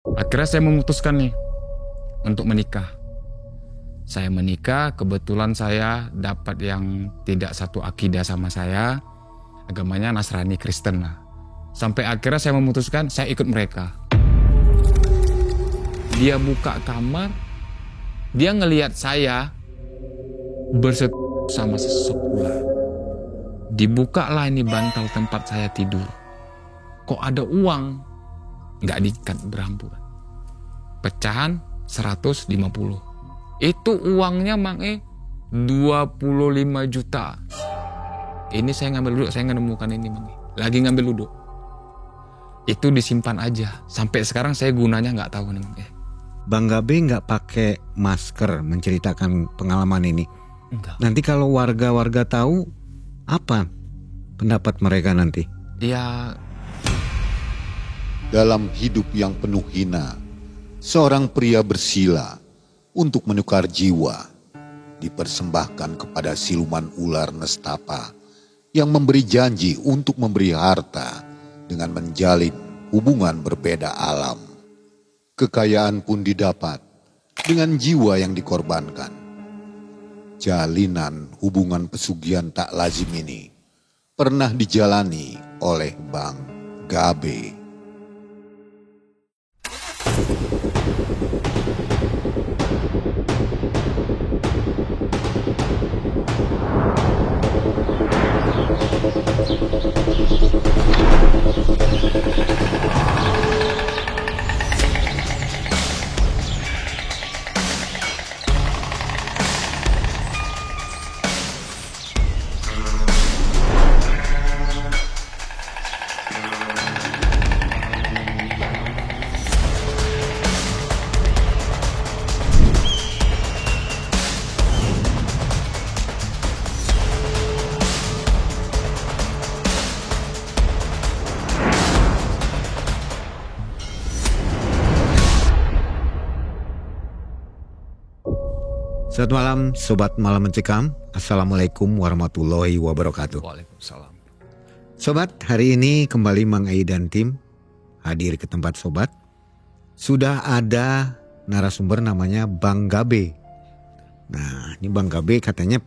Akhirnya saya memutuskan nih untuk menikah. Saya menikah, kebetulan saya dapat yang tidak satu akidah sama saya, agamanya Nasrani Kristen lah. Sampai akhirnya saya memutuskan saya ikut mereka. Dia buka kamar, dia ngelihat saya bersetubuh sama sesosok ular. Dibukalah ini bantal tempat saya tidur. Kok ada uang? Nggak diikat berhamburan. Pecahan 150. Itu uangnya Mang 25 juta. Ini saya ngambil duduk, saya nggak nemukan ini Mang. Lagi ngambil duduk. Itu disimpan aja. Sampai sekarang saya gunanya nggak tahu nih Mang. Bang Gabe nggak pakai masker menceritakan pengalaman ini. Enggak. Nanti kalau warga-warga tahu, apa pendapat mereka nanti? Ya, Dalam hidup yang penuh hina, seorang pria bersila untuk menukar jiwa dipersembahkan kepada siluman ular nestapa yang memberi janji untuk memberi harta dengan menjalin hubungan berbeda alam. Kekayaan pun didapat dengan jiwa yang dikorbankan. Jalinan hubungan pesugihan tak lazim ini pernah dijalani oleh Bang Gabe. Selamat malam Sobat Malam Mencekam. Assalamualaikum warahmatullahi wabarakatuh. waalaikumsalam. Sobat, hari ini kembali Mang Ai dan tim hadir ke tempat Sobat. Sudah ada narasumber namanya Bang Gabe. Nah, ini Bang Gabe katanya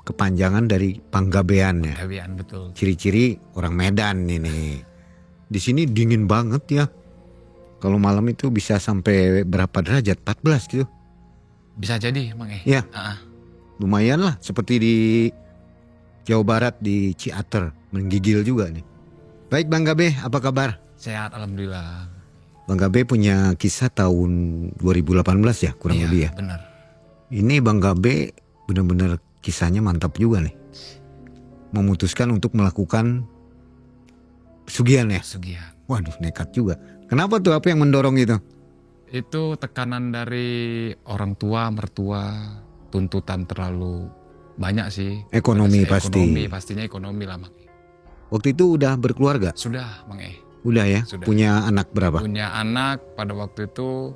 kepanjangan dari Panggabean ya. Gabean betul. Ciri-ciri orang Medan ini. Di sini dingin banget ya. Kalau malam itu bisa sampai berapa derajat? 14 gitu. Bisa jadi Mang Ya. Ah, Lumayan lah, seperti di Jawa Barat di Ciater, menggigil juga nih. Baik Bang Gabe, apa kabar? sehat alhamdulillah. Bang Gabe punya kisah tahun 2018 ya, kurang Iya, lebih ya. benar. Ini Bang Gabe benar-benar kisahnya mantap juga nih. Memutuskan untuk melakukan pesugihan ya. Pesugihan. Waduh, nekat juga. Kenapa tuh, apa yang mendorong itu? Itu tekanan dari orang tua, mertua, tuntutan terlalu banyak sih. Ekonomi Pada saya pasti. Ekonomi, pastinya ekonomi lah Mang. Waktu itu udah berkeluarga? Sudah Mang Udah ya? Sudah. Punya anak berapa? Punya anak pada waktu itu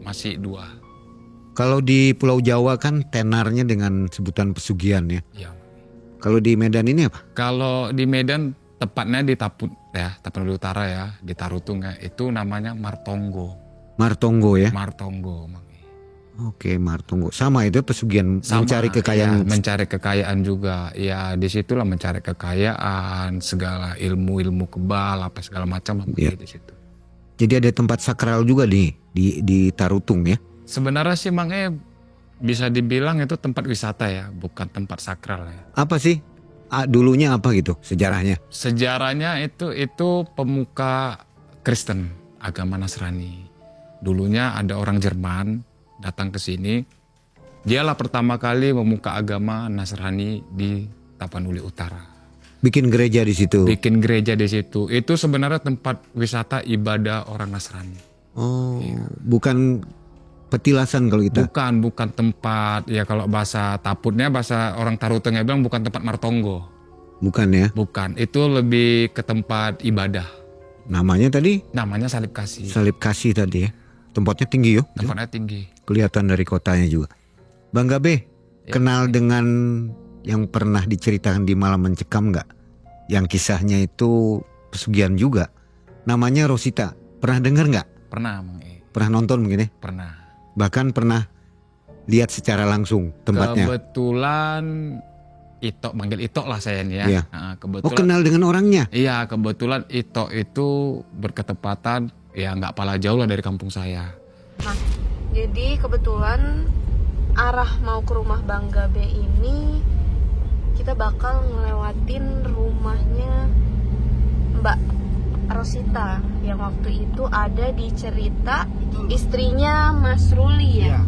masih 2. Kalau di Pulau Jawa kan tenarnya dengan sebutan pesugihan ya. Ya. Kalau di Medan ini apa? Kalau di Medan tepatnya di Tapanuli Utara ya, di Tarutung ya, itu namanya Martonggo. Martonggo ya. Martonggo Mang. Oke, Martonggo. Sama itu pesugihan, Sama, mencari kekayaan. ya, mencari kekayaan juga. Ya disitulah mencari kekayaan, segala ilmu kebal, apa segala macam lah Ya. di situ. Jadi ada tempat sakral juga di Tarutung ya. Sebenarnya sih Mang bisa dibilang itu tempat wisata ya, bukan tempat sakral ya. Apa sih? Dulunya apa gitu sejarahnya? Sejarahnya itu pemuka Kristen, agama Nasrani. Dulunya ada orang Jerman datang ke sini. Dialah pertama kali memuka agama Nasrani di Tapanuli Utara. Bikin gereja di situ. Bikin gereja di situ. Itu sebenarnya tempat wisata ibadah orang Nasrani. Oh, bukan petilasan kalau kita. Bukan tempat, ya kalau bahasa Taputnya, bahasa orang Tarutengnya bilang bukan tempat Martonggo. Bukan ya. Bukan, itu lebih ke tempat ibadah. Namanya tadi Namanya Salib Kasih. Salib Kasih tadi ya. Tempatnya tinggi yo. Tempatnya tinggi. Kelihatan dari kotanya juga. Bang Gabe, Ya. kenal dengan yang pernah diceritakan di Malam Mencekam nggak? Yang kisahnya itu pesugihan juga. Namanya Rosita. Pernah dengar nggak? Pernah Mang Pernah nonton mungkin ya? Pernah. Bahkan pernah lihat secara langsung tempatnya? Kebetulan Ito, manggil Ito lah saya nih ya. Iya. Nah, Oh, kenal dengan orangnya? Iya, kebetulan Ito itu berketepatan ya nggak pala jauh lah dari kampung saya. Nah, jadi kebetulan arah mau ke rumah Bang Gabe ini kita bakal ngelewatin rumahnya Mbak Rosita yang waktu itu ada di cerita istrinya Mas Ruli ya.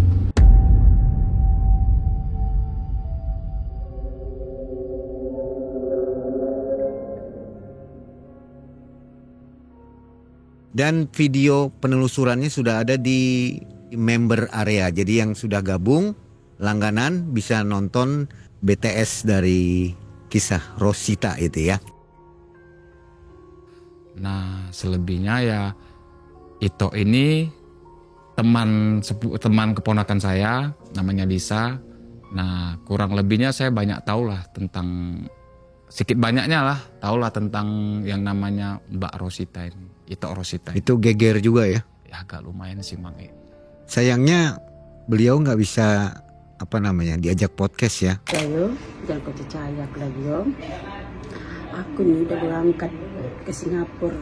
Dan video penelusurannya sudah ada di member area. Jadi yang sudah gabung langganan bisa nonton BTS dari kisah Rosita itu ya. Nah, selebihnya ya Ito ini teman keponakan saya namanya Lisa. Nah, kurang lebihnya saya banyak tahu lah tentang, sedikit banyaknya lah tahu lah tentang yang namanya Mbak Rosita ini. Ito Rosita. Itu geger juga ya. Ya agak lumayan sih Mang. Sayangnya beliau nggak bisa diajak podcast ya. Ayo, jangan kau percaya aku lagi yo. Aku nih udah berangkat ke Singapura.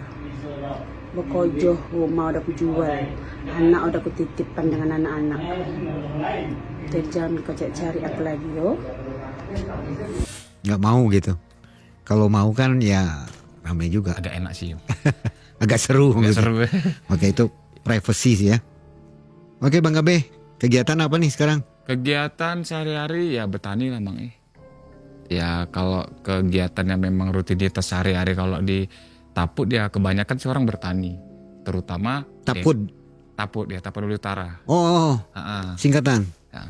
Bekojo rumah udah aku jual. Anak udah aku titipkan dengan anak-anak. Jadi jangan kau cari aku lagi yo. Nggak mau gitu. Kalau mau kan ya ramai juga. Agak enak sih. Agak seru. Agak gitu. seru. Oke, itu privacy sih ya. Oke Bang Gabe, kegiatan apa nih sekarang? Kegiatan sehari-hari ya bertani lah Bang. Ya kalau kegiatannya memang rutinitas sehari-hari, kalau di Taput ya kebanyakan sih orang bertani. Terutama Taput Taput Utara. Oh, singkatan. Ya.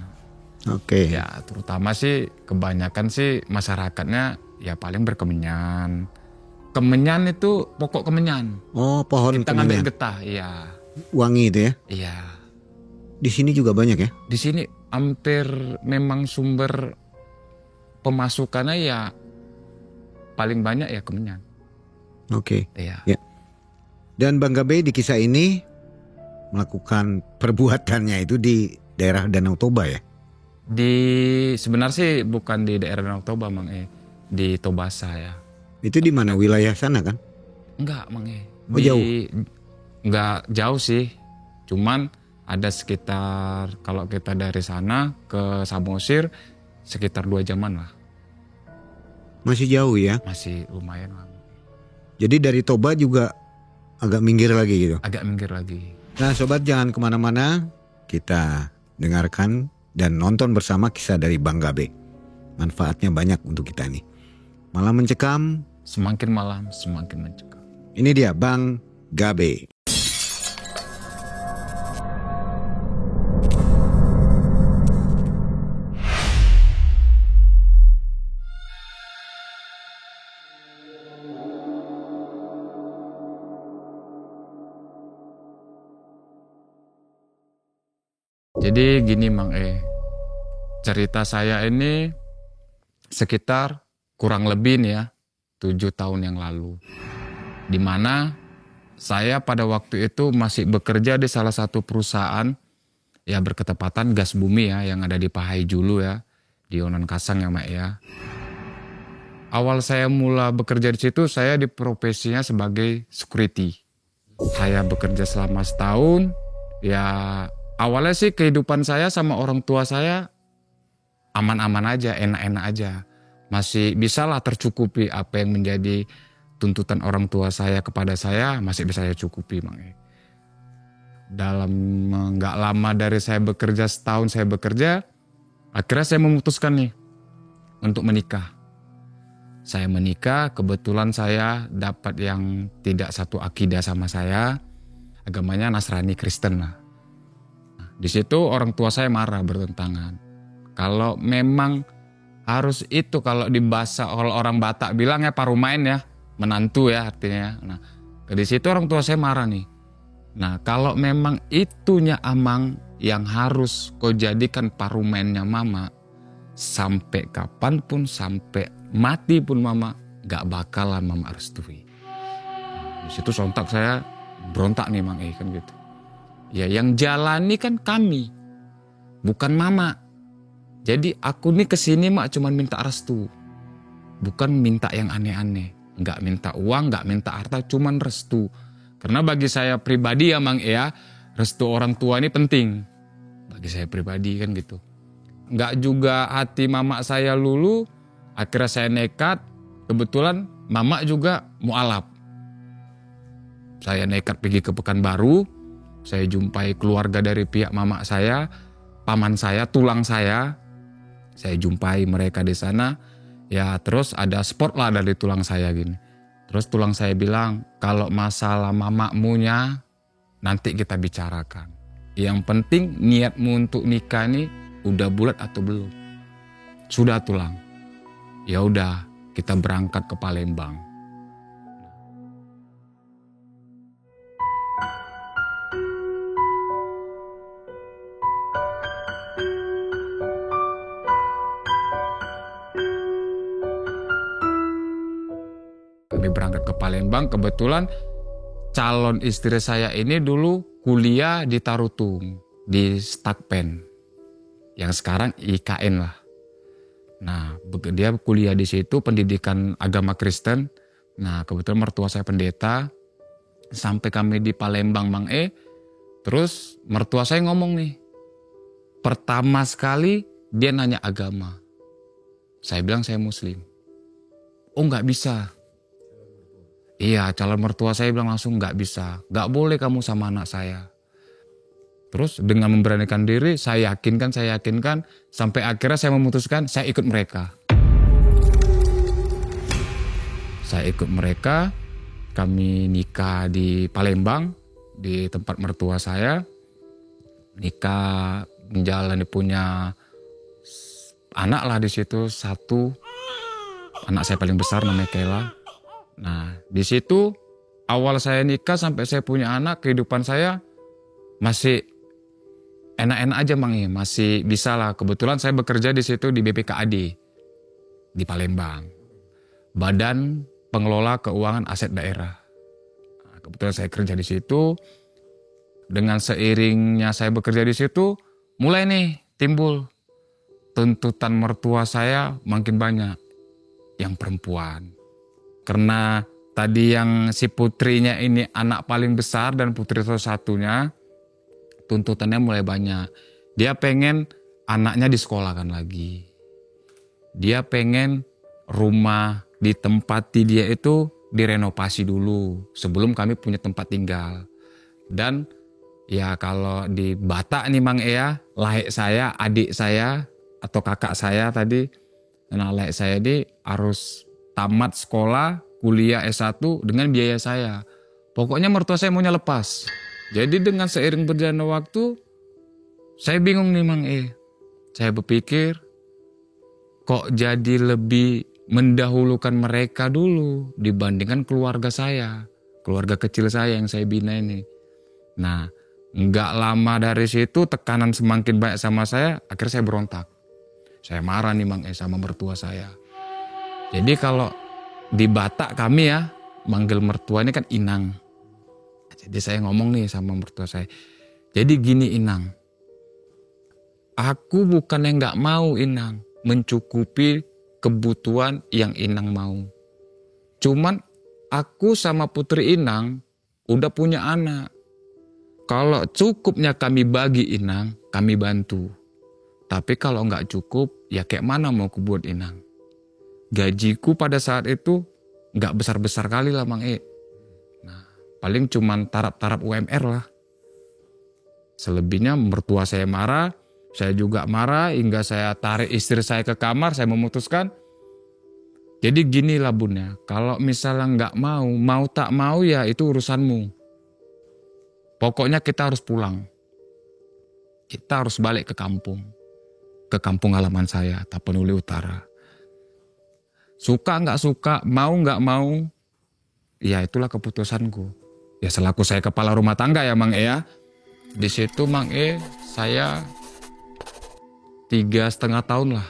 Oke. Ya terutama sih kebanyakan sih masyarakatnya ya paling berkemenyan. Kemenyan itu pokok kemenyan. Oh, pohon Kita ngambil kemenyan. getah, iya. Wangi itu ya. Iya. Di sini juga banyak ya. Di sini hampir memang sumber pemasukannya ya paling banyak ya kemenyan. Oke. Iya. Ya. Dan Bang Gabe di kisah ini melakukan perbuatannya itu di daerah Danau Toba ya. Sebenarnya sih bukan di daerah Danau Toba Mang, di Tobasa ya. Itu di mana, wilayah sana kan? Enggak Mang, Oh, jauh? Enggak jauh sih. Cuman ada sekitar, kalau kita dari sana ke Samosir sekitar 2 jaman lah. Masih jauh ya. Masih lumayan Mang. Jadi dari Toba juga agak minggir lagi gitu. Agak minggir lagi. Nah sobat, jangan kemana-mana. Kita dengarkan dan nonton bersama kisah dari Bang Gabe. Manfaatnya banyak untuk kita nih. Malam mencekam. Semakin malam semakin mencekam. Ini dia Bang Gabe. Jadi gini Mang, cerita saya ini sekitar kurang lebih nih ya 7 tahun yang lalu. Dimana saya pada waktu itu masih bekerja di salah satu perusahaan ya berketepatan gas bumi ya yang ada di Pahai Julu ya, di Onan Kasang ya Mak ya. Awal saya mula bekerja di situ, saya di profesinya sebagai security. Saya bekerja selama setahun, ya awalnya sih kehidupan saya sama orang tua saya aman-aman aja, enak-enak aja. Masih bisalah tercukupi apa yang menjadi tuntutan orang tua saya kepada saya, masih bisa saya cukupi Mang. Dalam nggak lama dari saya bekerja, setahun saya bekerja, akhirnya saya memutuskan nih untuk menikah. Saya menikah, kebetulan saya dapat yang tidak satu akidah sama saya, agamanya Nasrani Kristen lah. Di situ orang tua saya marah, bertentangan. Kalau memang harus itu, kalau di bahasa kalau orang Batak bilang ya parumain ya, menantu ya artinya. Nah, di situ orang tua saya marah nih. Nah, kalau memang itunya Amang yang harus kau jadikan parumainnya Mama, sampai kapanpun, sampai mati pun Mama gak bakalan Mama restui. Nah, di situ sontak saya berontak nih Mang kan gitu. Ya yang jalani kan kami, bukan mama. Jadi aku nih kesini mak cuman minta restu. Bukan minta yang aneh-aneh. Nggak minta uang, nggak minta harta, cuman restu. Karena bagi saya pribadi ya Mang ya, restu orang tua ini penting. Bagi saya pribadi kan gitu. Nggak juga hati mama saya lulu, akhirnya saya nekat. Kebetulan mama juga mualaf. Saya nekat pergi ke Pekanbaru. Saya jumpai keluarga dari pihak mama saya, paman saya, tulang saya. Saya jumpai mereka di sana. Ya terus ada sport lah dari tulang saya gini. Terus tulang saya bilang, kalau masalah mamakmunya nanti kita bicarakan. Yang penting niatmu untuk nikah ini udah bulat atau belum? Sudah tulang. Ya udah, kita berangkat ke Palembang. Kami berangkat ke Palembang, kebetulan calon istri saya ini dulu kuliah di Tarutung, di Stakpen, yang sekarang IKN lah. Nah, dia kuliah di situ pendidikan agama Kristen. Nah, kebetulan mertua saya pendeta. Sampai kami di Palembang Mang terus mertua saya ngomong nih. Pertama sekali dia nanya agama. Saya bilang saya Muslim. Oh nggak bisa. Iya, calon mertua saya bilang langsung nggak bisa. Nggak boleh kamu sama anak saya. Terus dengan memberanikan diri, saya yakinkan. Sampai akhirnya saya memutuskan, saya ikut mereka. Saya ikut mereka, kami nikah di Palembang, di tempat mertua saya. Nikah, menjalani punya anak lah di situ, satu. Anak saya paling besar namanya Kela. Nah, di situ awal saya nikah sampai saya punya anak, kehidupan saya masih enak-enak aja Mang masih bisa lah. Kebetulan saya bekerja di situ di BPKAD di Palembang. Badan Pengelola Keuangan Aset Daerah. Nah, kebetulan saya kerja di situ. Dengan seiringnya saya bekerja di situ, mulai nih timbul tuntutan mertua saya makin banyak yang perempuan. Karena tadi yang si putrinya ini anak paling besar dan putri satu-satunya, tuntutannya mulai banyak. Dia pengen anaknya disekolahkan lagi. Dia pengen rumah ditempati dia itu direnovasi dulu sebelum kami punya tempat tinggal. Dan ya kalau di Batak nih Mang lahir saya, adik saya atau kakak saya tadi, nah lahir saya ini harus tamat sekolah, kuliah S1 dengan biaya saya. Pokoknya mertua saya maunya lepas. Jadi dengan seiring berjalannya waktu, saya bingung nih Mang Saya berpikir, kok jadi lebih mendahulukan mereka dulu dibandingkan keluarga saya. Keluarga kecil saya yang saya bina ini. Nah, nggak lama dari situ tekanan semakin banyak sama saya, akhirnya saya berontak. Saya marah nih Mang sama mertua saya. Jadi kalau di Batak kami ya, manggil mertua ini kan Inang. Jadi saya ngomong nih sama mertua saya. Jadi gini Inang, aku bukan yang gak mau Inang mencukupi kebutuhan yang Inang mau. Cuman aku sama putri Inang udah punya anak. Kalau cukupnya kami bagi Inang, kami bantu. Tapi kalau gak cukup, ya kayak mana mau aku buat Inang. Gajiku pada saat itu gak besar-besar kali lah Mang Nah, paling cuman tarap-tarap UMR lah. Selebihnya mertua saya marah, saya juga marah hingga saya tarik istri saya ke kamar, saya memutuskan. Jadi gini lah Bun, kalau misalnya gak mau tak mau ya itu urusanmu. Pokoknya kita harus pulang. Kita harus balik ke kampung halaman saya, Tapanuli Utara. Suka nggak suka, mau nggak mau, ya itulah keputusanku. Ya selaku saya kepala rumah tangga ya Mang di situ Mang saya 3,5 tahun lah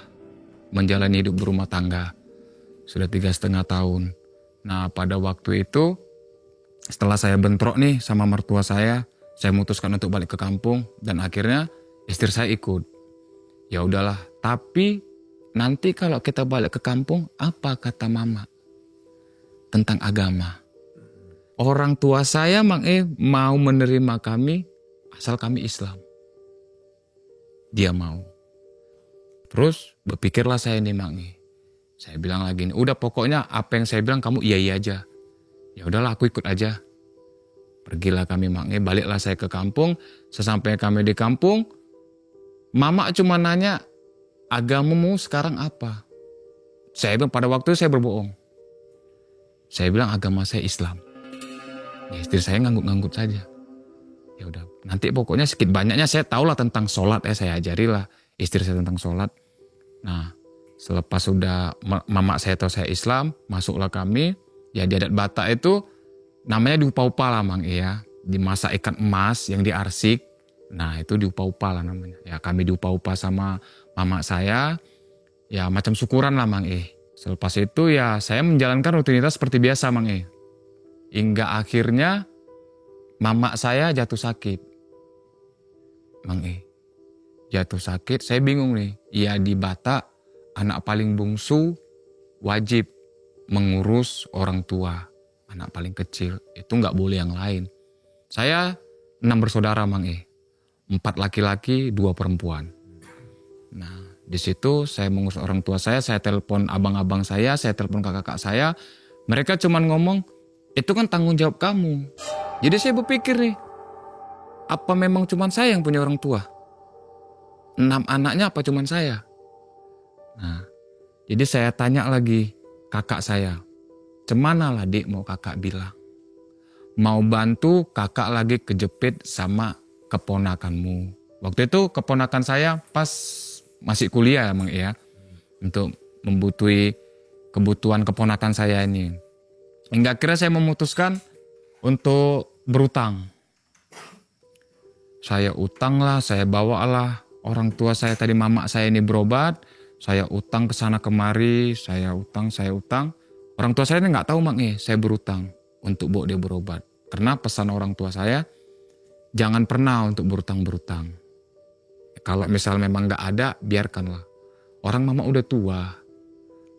menjalani hidup berumah tangga. Sudah 3,5 tahun. Nah pada waktu itu setelah saya bentrok nih sama mertua saya Saya memutuskan untuk balik ke kampung dan akhirnya istri saya ikut. Ya udahlah, tapi nanti kalau kita balik ke kampung, apa kata mama tentang agama? Orang tua saya Mang mau menerima kami asal kami Islam. Dia mau. Terus berpikirlah saya nih Mang. Saya bilang lagi nih, udah pokoknya apa yang saya bilang kamu iya aja. Ya udahlah aku ikut aja. Pergilah kami Mang, baliklah saya ke kampung. Sesampai kami di kampung, mama cuma nanya, agamamu sekarang apa? Saya bilang pada waktu itu saya berbohong. Saya bilang agama saya Islam. Ya, istri saya ngangguk-ngangguk saja. Ya udah, nanti pokoknya sedikit banyaknya saya tahulah tentang sholat saya ajarilah istri saya tentang sholat. Nah, selepas sudah mama saya tahu saya Islam, masuklah kami. Ya di adat Batak itu namanya diupa-upa lah Mang ya. Dimasak ikan emas yang diarsik. Nah itu diupa-upa lah namanya. Ya kami diupa-upa sama mama saya. Ya macam syukuran lah Mang Selepas itu ya saya menjalankan rutinitas seperti biasa Mang Hingga akhirnya mama saya jatuh sakit. Mang jatuh sakit, saya bingung nih. Ya di Batak anak paling bungsu wajib mengurus orang tua. Anak paling kecil itu nggak boleh yang lain. Saya 6 bersaudara Mang 4 laki-laki 2 perempuan. Nah di situ saya mengurus orang tua saya telepon abang-abang saya telepon kakak-kakak saya. Mereka cuman ngomong, itu kan tanggung jawab kamu. Jadi saya berpikir nih, apa memang cuman saya yang punya orang tua? 6 anaknya apa cuman saya? Nah, jadi saya tanya lagi kakak saya, cemana lah dik mau kakak bilang? Mau bantu kakak lagi kejepit sama keponakanmu. Waktu itu keponakan saya pas masih kuliah Mang ya, untuk membutuhi kebutuhan keponakan saya ini. Hingga akhirnya saya memutuskan untuk berutang. Saya utang lah, saya bawa lah orang tua saya tadi mama saya ini berobat. Saya utang ke sana kemari, saya utang. Orang tua saya ini nggak tahu Mang saya berutang untuk bawa dia berobat. Karena pesan orang tua saya, jangan pernah untuk berutang. Kalau misal memang nggak ada, biarkanlah. Orang mama udah tua.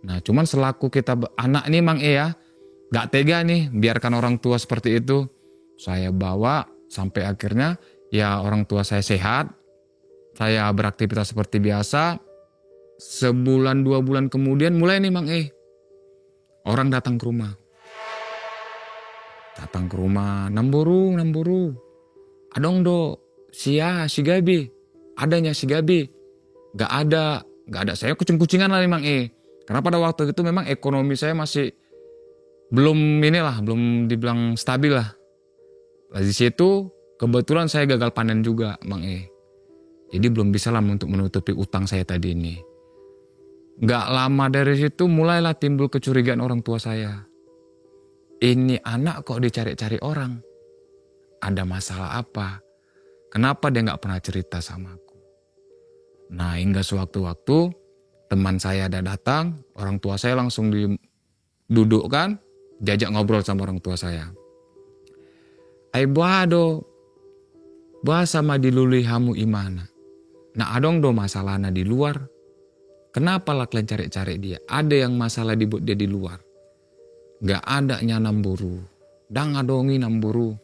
Nah cuman selaku kita anak nih Mang ya, gak tega nih biarkan orang tua seperti itu. Saya bawa sampai akhirnya ya orang tua saya sehat. Saya beraktivitas seperti biasa. Sebulan 2 bulan kemudian mulai nih Mang orang datang ke rumah. Namburu. Adong do, si Gabi. Adanya si Gabi. Gak ada. Saya kucing-kucingan lah nih Mang Karena pada waktu itu memang ekonomi saya masih belum dibilang stabil lah. Di situ kebetulan saya gagal panen juga Mang Jadi belum bisa lah untuk menutupi utang saya tadi ini. Gak lama dari situ mulailah timbul kecurigaan orang tua saya. Ini anak kok dicari-cari orang. Ada masalah apa? Kenapa dia gak pernah cerita sama aku? Nah hingga sewaktu-waktu teman saya ada datang. Orang tua saya langsung didudukkan. Diajak ngobrol sama orang tua saya. Buado, sama dilului hamu imana. Nah adong do masalahnya di luar. Kenapa lah kalian cari-cari dia? Ada yang masalah dibuat dia di luar. Gak adanya namburu. Dang adongi namburu.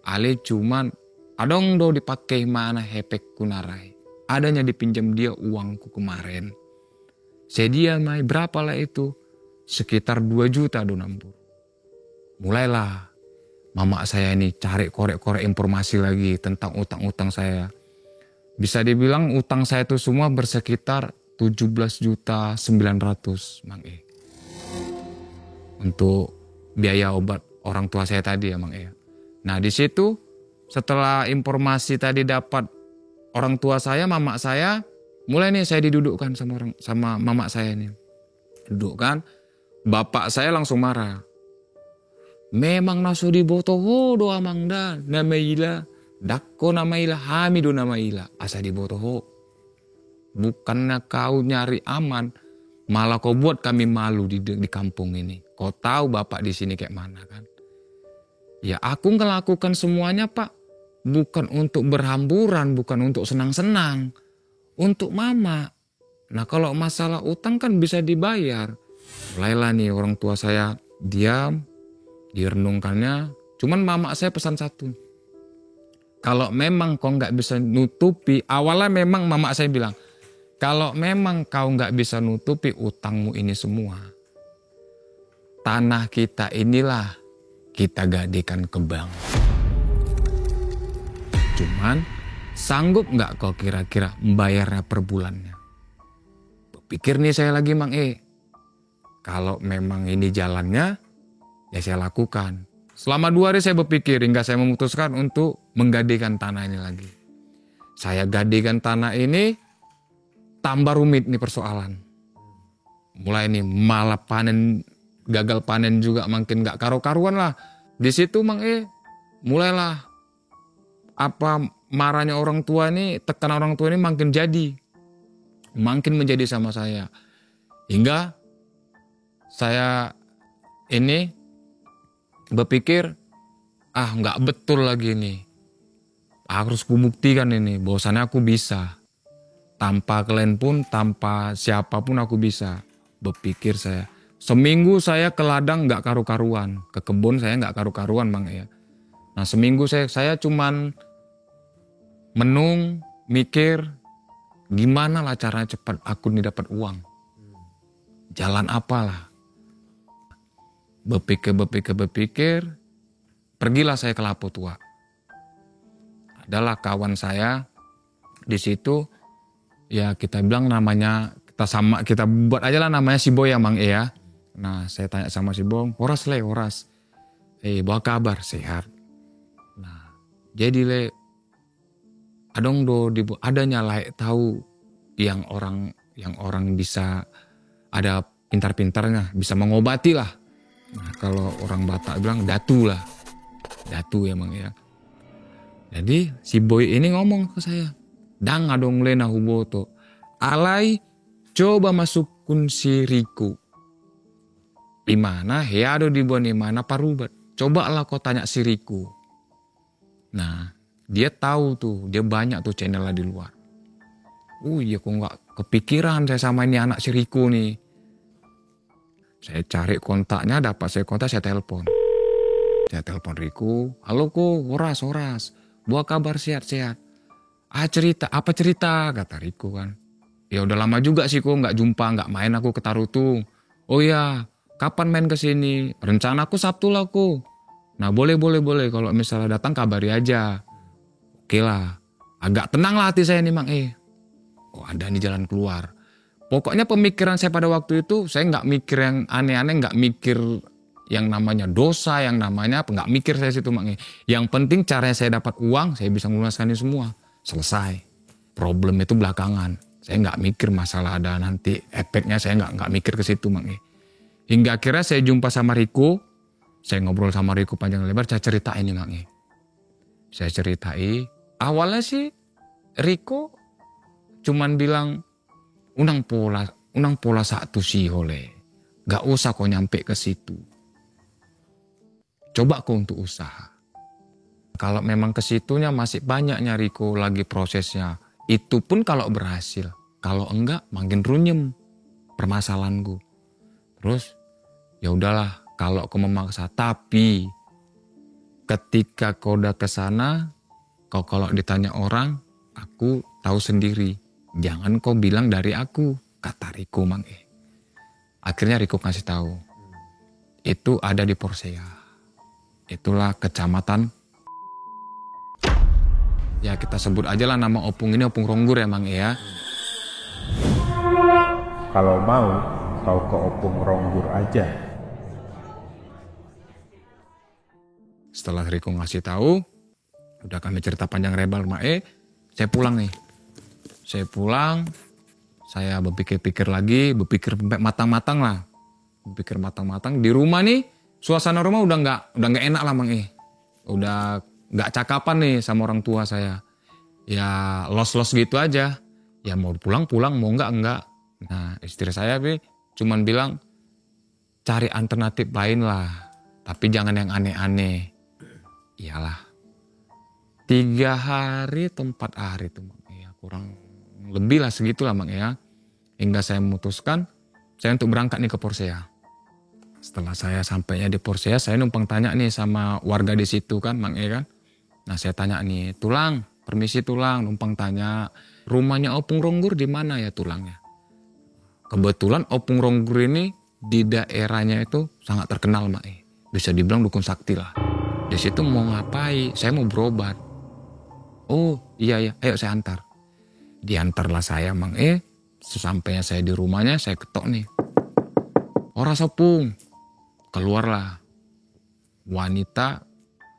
Ale cuman adong do dipakai mana hepek kunarai. Adanya dipinjam dia uangku kemarin. Sedia mai berapa lah itu? Sekitar 2 juta do namburu. Mulailah mama saya ini cari korek-korek informasi lagi tentang utang-utang saya. Bisa dibilang utang saya itu semua bersekitar 17.900.000 Mang untuk biaya obat orang tua saya tadi ya Mang Nah di situ setelah informasi tadi dapat orang tua saya, mama saya, mulai nih saya didudukkan sama mama saya ini. Dudukkan, bapak saya langsung marah. Memang naso di botoho do amangda nama ila dakko nama ila hamido nama ila asa di botoho. Bukannya kau nyari aman, malah kau buat kami malu di kampung ini. Kau tahu bapak di sini kayak mana kan? Ya aku ngelakukan semuanya Pak bukan untuk berhamburan, bukan untuk senang-senang, untuk mama. Nah kalau masalah utang kan bisa dibayar. Mulailah nih orang tua saya diam, direnungkannya. Cuman mama saya pesan satu. Kalau memang kau nggak bisa nutupi, awalnya memang mama saya bilang, kalau memang kau nggak bisa nutupi utangmu ini semua, tanah kita inilah kita gadekan ke bank. Cuman sanggup nggak kau kira-kira membayarnya per bulannya? Berpikir nih saya lagi Mang kalau memang ini jalannya, ya saya lakukan. Selama 2 hari saya berpikir hingga saya memutuskan untuk menggadekan tanah ini lagi. Saya gadekan tanah ini, tambah rumit nih persoalan. Mulai nih malah panen, gagal panen juga makin gak karu-karuan lah. Di situ Mang mulailah apa marahnya orang tua ini, tekanan orang tua ini makin menjadi sama saya. Hingga saya ini berpikir, nggak betul lagi nih. Harus kubuktikan ini, bahwasannya aku bisa. Tanpa kalian pun, tanpa siapapun aku bisa. Berpikir saya. Seminggu saya ke ladang nggak karu-karuan. Ke kebun saya nggak karu-karuan Mang Nah seminggu saya cuman menung, mikir, gimana lah caranya cepat aku nih dapat uang. Jalan apalah. Berpikir, pergilah saya ke Lapo Tua. Adalah kawan saya di situ, ya kita bilang namanya, kita buat aja lah namanya si Boy ya Mang ya. Nah saya tanya sama si Boy, horas. Bawa kabar, sehat. Nah jadi adong adanya layak tahu yang orang bisa ada pintar-pintarnya, bisa mengobati lah. Nah kalau orang Batak bilang datu ya Mang ya. Jadi si Boy ini ngomong ke saya, dang adong lena huboto, alai coba masukun si Riku. Di mana heado di boni mana parubat. Cobalah kau tanya si Riku. Nah dia tahu tuh, dia banyak tuh channel di luar. Iya kok nggak kepikiran saya sama ini anak si Riku nih. Saya cari kontaknya, dapat saya kontak, saya telepon. Saya telepon Riku, halo ku, horas. Buat kabar sehat-sehat. Apa cerita? Kata Riku kan. Ya udah lama juga sih ku nggak jumpa, nggak main aku ke Tarutung. Oh iya, kapan main ke sini? Rencana aku Sabtu lah ku. Nah boleh. Kalau misalnya datang kabari aja. Oke lah. Agak tenang lah hati saya nih Mang Oh ada nih jalan keluar. Pokoknya pemikiran saya pada waktu itu, saya nggak mikir yang aneh-aneh, nggak mikir yang namanya dosa, yang namanya apa, nggak mikir saya situ Mang Yang penting caranya saya dapat uang, saya bisa melunaskan ini semua. Selesai. Problem itu belakangan. Saya nggak mikir masalah ada nanti efeknya, saya nggak mikir ke situ Mang Hingga akhirnya saya jumpa sama Riku, saya ngobrol sama Riku panjang lebar, saya ceritain ini Mang Saya ceritain, awalnya sih Riku cuman bilang, unang pola satu sih hole. Gak usah kau nyampe ke situ. Coba kau untuk usaha. Kalau memang ke situnya masih banyak nyariku lagi prosesnya. Itu pun kalau berhasil. Kalau enggak makin runyem permasalahanku. Terus ya udahlah kalau kau memaksa. Tapi ketika kau udah ke sana, kau kalau ditanya orang, aku tahu sendiri. Jangan kau bilang dari aku, kata Riku Mang Akhirnya Riku kasih tahu. Itu ada di Porsea. Itulah kecamatan. Ya kita sebut aja lah nama opung ini Opung Ronggur ya Mang ya. Kalau mau, kau ke Opung Ronggur aja. Setelah Riku ngasih tahu, udah kami cerita panjang lebar Mae, saya pulang nih. Saya pulang, saya berpikir matang-matang lah. Berpikir matang-matang. Di rumah nih, suasana rumah udah nggak enak lah Mang Udah nggak cakapan nih sama orang tua saya. Ya los-los gitu aja. Ya mau pulang, mau enggak. Nah istri saya cuman bilang, cari alternatif lain lah. Tapi jangan yang aneh-aneh. Iyalah. 3 hari atau 4 hari tuh Mang E, ya, kurang lebih lah segitulah Mang E, ya. Hingga saya memutuskan saya untuk berangkat nih ke Porsea. Setelah saya sampainya di Porsea, saya numpang tanya nih sama warga di situ kan Mang E kan. Nah saya tanya nih, Tulang, permisi Tulang, numpang tanya, rumahnya Opung Ronggur di mana ya Tulangnya? Kebetulan Opung Ronggur ini di daerahnya itu sangat terkenal Mang E. Bisa dibilang dukun sakti lah. Di situ mau ngapain? Saya mau berobat. Oh iya, ayo saya antar. Diantarlah saya Mang E. Sesampainya saya di rumahnya, saya ketok nih. Ora Sopung. Keluarlah. Wanita,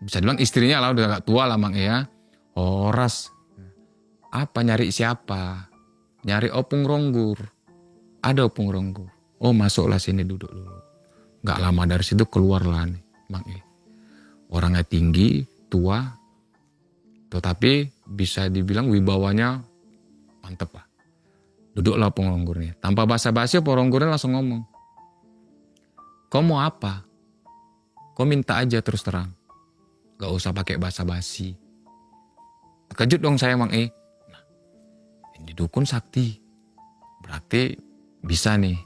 bisa dibilang istrinya lah, udah agak tua lah Mang E, ya. Horas. Apa nyari siapa? Nyari Opung Ronggur. Ada Opung Ronggur. Oh masuklah sini, duduk dulu. Gak lama dari situ keluarlah nih Mang E. Orangnya tinggi, tua. Tetapi bisa dibilang wibawanya mantep lah. Duduklah Opung Ronggurnya. Tanpa basa-basi Opung Ronggurnya langsung ngomong. Kau mau apa? Kau minta aja terus terang. Gak usah pakai basa-basi. Terkejut dong saya Mang E. Nah, ini dukun sakti. Berarti bisa nih.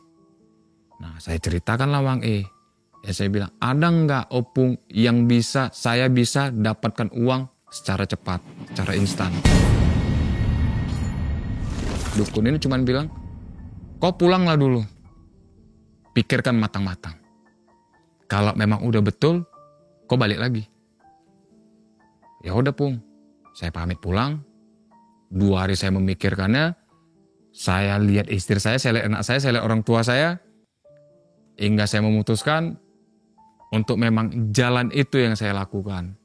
Nah saya ceritakanlah Mang E. Ya saya bilang, ada nggak Opung yang bisa, saya bisa dapatkan uang secara cepat, secara instan. Dukun ini cuma bilang, kau pulanglah dulu. Pikirkan matang-matang. Kalau memang udah betul, kau balik lagi. Ya udah Pung, saya pamit pulang. 2 hari saya memikirkannya. Saya lihat istri saya lihat anak saya lihat orang tua saya. Hingga saya memutuskan untuk memang jalan itu yang saya lakukan.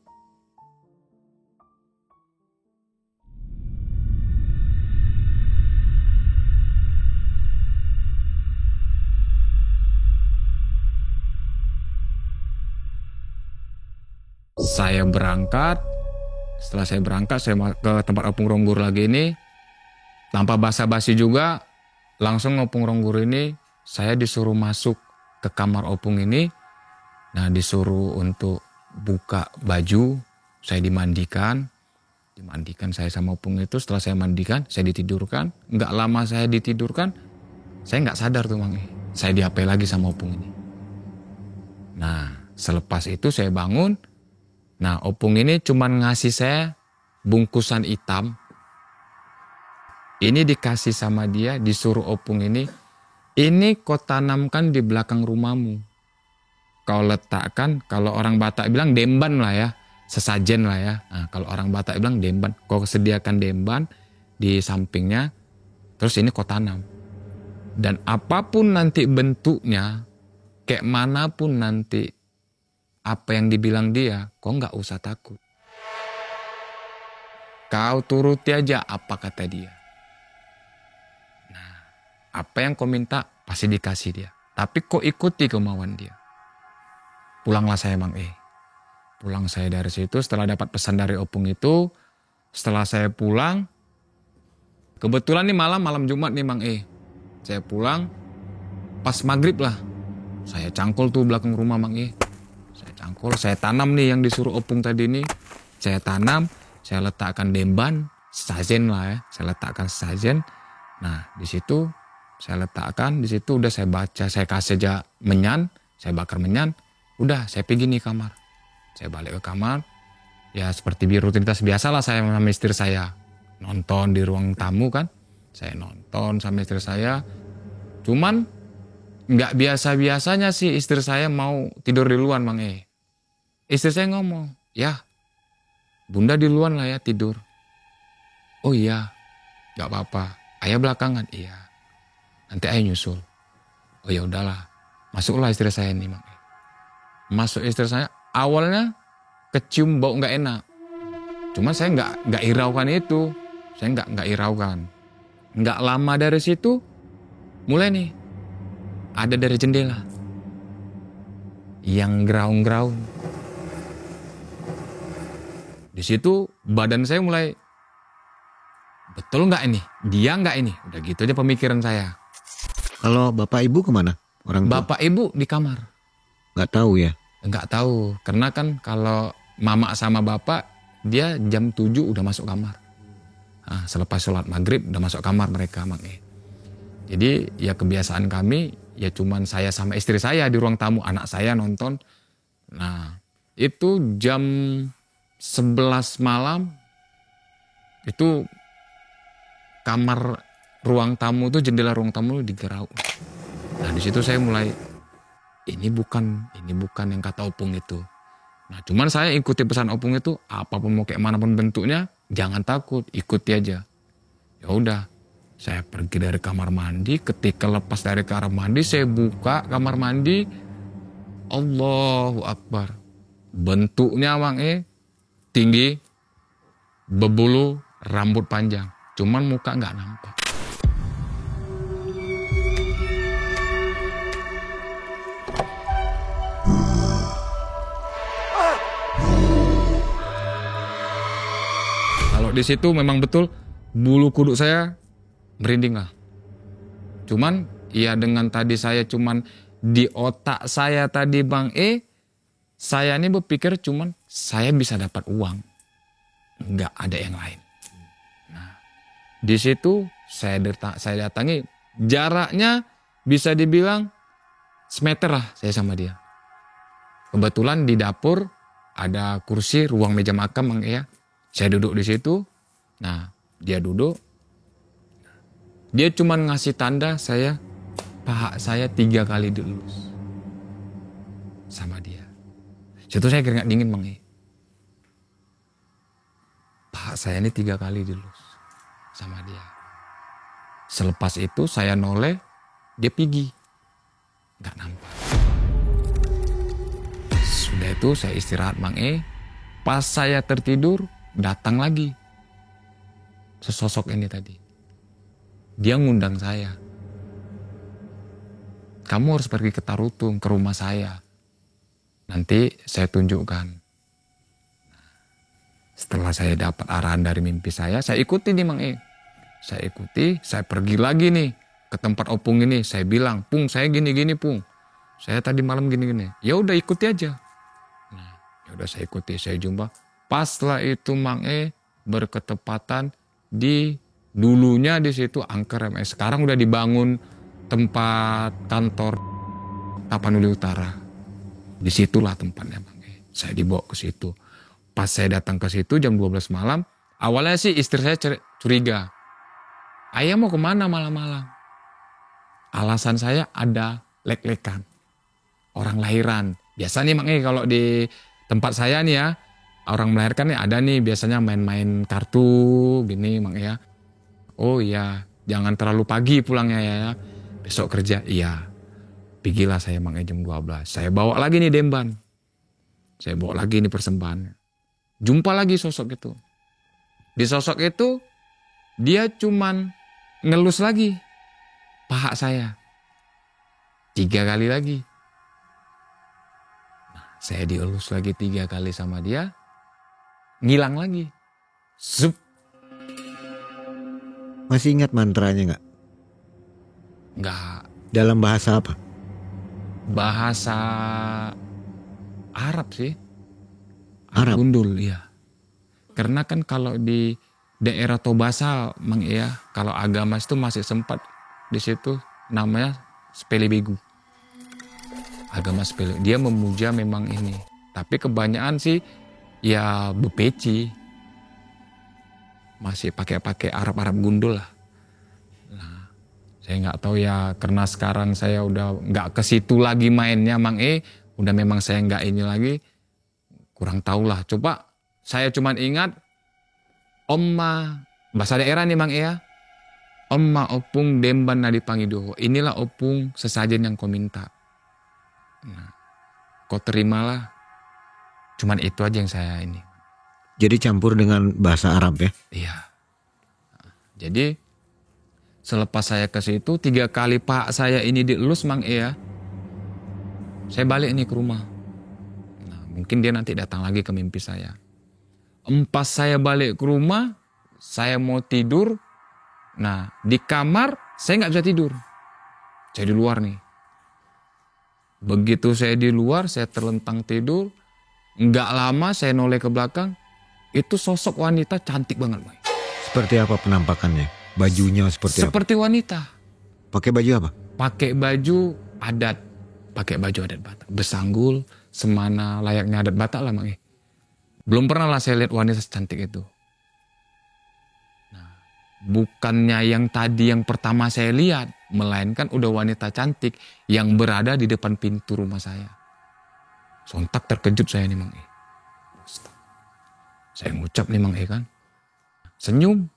Saya berangkat. Setelah saya berangkat, saya ke tempat Opung Ronggur lagi ini. Tanpa basa-basi juga, langsung Opung Ronggur ini, saya disuruh masuk ke kamar Opung ini. Nah disuruh untuk buka baju, saya dimandikan. Dimandikan saya sama Opung itu, setelah saya mandikan, saya ditidurkan. Nggak lama saya ditidurkan, saya nggak sadar tuh Mang E. Saya di HP lagi sama Opung ini. Nah selepas itu saya bangun. Nah Opung ini cuman ngasih saya bungkusan hitam. Ini dikasih sama dia, disuruh Opung ini kau tanamkan di belakang rumahmu. Kau letakkan, kalau orang Batak bilang demban lah ya, sesajen lah ya. Nah, kalau orang Batak bilang demban, kau sediakan demban di sampingnya, terus ini kau tanam. Dan apapun nanti bentuknya, kayak manapun nanti, apa yang dibilang dia, kau nggak usah takut. Kau turuti aja apa kata dia. Nah, apa yang kau minta pasti dikasih dia. Tapi kau ikuti kemauan dia. Pulanglah saya Mang E. Pulang saya dari situ setelah dapat pesan dari Opung itu. Setelah saya pulang, kebetulan nih malam Jumat nih Mang E. Saya pulang pas maghrib lah. Saya cangkul tuh belakang rumah Mang E. Saya cangkul, saya tanam nih yang disuruh Opung tadi ini. Saya tanam, saya letakkan demban, sesajen lah ya. Saya letakkan sesajen. Nah di situ saya letakkan, di situ udah saya baca, saya kasih aja menyan, saya bakar menyan. Udah saya pergi nih kamar. Saya balik ke kamar. Ya seperti rutinitas biasa lah saya sama istri saya. Nonton di ruang tamu kan. Saya nonton sama istri saya. Cuman nggak biasa-biasanya sih istri saya mau tidur di luar Mang E. Istri saya ngomong, ya Bunda di luar lah ya tidur. Oh iya, nggak apa-apa. Ayah belakangan, iya. Nanti ayah nyusul. Oh ya udahlah, masuklah istri saya nih Mang E. Masuk istri saya, awalnya kecium bau nggak enak. Cuman saya nggak hiraukan itu. Saya nggak hiraukan. Nggak lama dari situ, mulai nih. Ada dari jendela. Yang graung-graung. Di situ badan saya mulai, betul nggak ini? Dia nggak ini? Udah gitu aja pemikiran saya. Kalau bapak ibu kemana? Orang tua? Bapak ibu di kamar. Nggak tahu ya? Nggak tahu. Karena kan kalau mama sama bapak dia jam 7 udah masuk kamar. Nah, selepas sholat maghrib udah masuk kamar mereka, Mang E. Jadi ya kebiasaan kami ya cuman saya sama istri saya di ruang tamu, anak saya nonton. Nah itu jam 11 malam itu kamar ruang tamu itu, jendela ruang tamu digerau. Nah di situ saya mulai ini bukan yang kata Opung itu. Nah cuman saya ikuti pesan Opung itu, apapun mau kayak manapun bentuknya jangan takut, ikuti aja. Ya udah, saya pergi dari kamar mandi. Ketika lepas dari kamar mandi, saya buka kamar mandi. Allahu Akbar. Bentuknya Mang E tinggi, berbulu, rambut panjang. Cuman muka nggak nampak. Kalau di situ memang betul bulu kuduk saya merinding lah. Cuman ya dengan tadi saya cuman di otak saya tadi Bang E, saya ini berpikir cuman saya bisa dapat uang, nggak ada yang lain. Nah di situ saya datangi, jaraknya bisa dibilang semeter lah saya sama dia. Kebetulan di dapur ada kursi ruang meja makan Bang E ya. Saya duduk di situ. Nah, dia duduk. Dia cuma ngasih tanda paha saya 3 kali dielus sama dia. Situ saya keringat dingin Bang E. Paha saya ini 3 kali dielus sama dia. Selepas itu saya noleh, dia pergi. Gak nampak. Sudah itu saya istirahat Bang E. Pas saya tertidur, datang lagi sesosok ini tadi. Dia ngundang saya. Kamu harus pergi ke Tarutung, ke rumah saya. Nanti saya tunjukkan. Setelah saya dapat arahan dari mimpi saya ikuti nih Mang E. Saya ikuti, saya pergi lagi nih ke tempat Opung ini. Saya bilang, Pung saya gini-gini Pung. Saya tadi malam gini-gini. Ya udah ikuti aja. Nah, ya udah saya ikuti, saya jumpa. Pas lah itu Mang E berketepatan di dulunya di situ Angker MS. Sekarang udah dibangun tempat kantor Tapanuli Utara. Disitulah tempatnya Mang E. Saya dibawa ke situ. Pas saya datang ke situ jam 12 malam. Awalnya sih istri saya curiga. Ayah mau kemana malam-malam? Alasan saya ada lek-lekan. Orang lahiran. Biasa nih Mang E kalau di tempat saya nih ya. Orang melahirkan nih ada nih biasanya main-main kartu gini Mang ya. Oh iya, jangan terlalu pagi pulangnya ya. Besok kerja, iya. Pergilah saya Mang jam 12. Saya bawa lagi nih demban. Saya bawa lagi nih persembahannya. Jumpa lagi sosok itu. Di sosok itu dia cuman ngelus lagi paha saya. 3 kali lagi. Nah, saya dielus lagi 3 kali sama dia. Ngilang lagi. Zup. Masih ingat mantranya nggak? Nggak. Dalam bahasa apa? Bahasa Arab sih. Arab? Gundul, iya. Karena kan kalau di daerah Tobasa, Mang ya, kalau agama itu masih sempat di situ namanya sepele begu. Agama sepele. Dia memuja memang ini. Tapi kebanyakan sih ya bepeci. Masih pakai Arab-Arab gundul lah. Nah, saya nggak tahu ya karena sekarang saya udah nggak ke situ lagi mainnya Mang E. Udah memang saya nggak ini lagi. Kurang tahu lah. Coba saya cuman ingat Omma, bahasa daerah nih Mang E ya. Omma Opung Demban Nadi Pangidoho. Inilah Opung sesajen yang kau minta. Nah, kau terimalah. Cuman itu aja yang saya ini. Jadi campur dengan bahasa Arab ya? Iya. Jadi selepas saya ke situ 3 kali pak saya ini dielus Mang E ya. Saya balik nih ke rumah. Nah, mungkin dia nanti datang lagi ke mimpi saya. Pas saya balik ke rumah, saya mau tidur. Nah, di kamar saya nggak bisa tidur. Saya di luar nih. Begitu saya di luar, saya terlentang tidur. Nggak lama saya noleh ke belakang. Itu sosok wanita cantik banget, Mang. Seperti apa penampakannya? Bajunya seperti apa? Seperti wanita. Pakai baju apa? Pakai baju adat. Pakai baju adat Batak. Bersanggul, semana layaknya adat Batak lah, Mang. Belum pernah lah saya lihat wanita secantik itu. Nah, bukannya yang tadi yang pertama saya lihat, melainkan udah wanita cantik yang berada di depan pintu rumah saya. Sontak terkejut saya nih, Mang. Saya ngucap nih, Mang, kan. Senyum.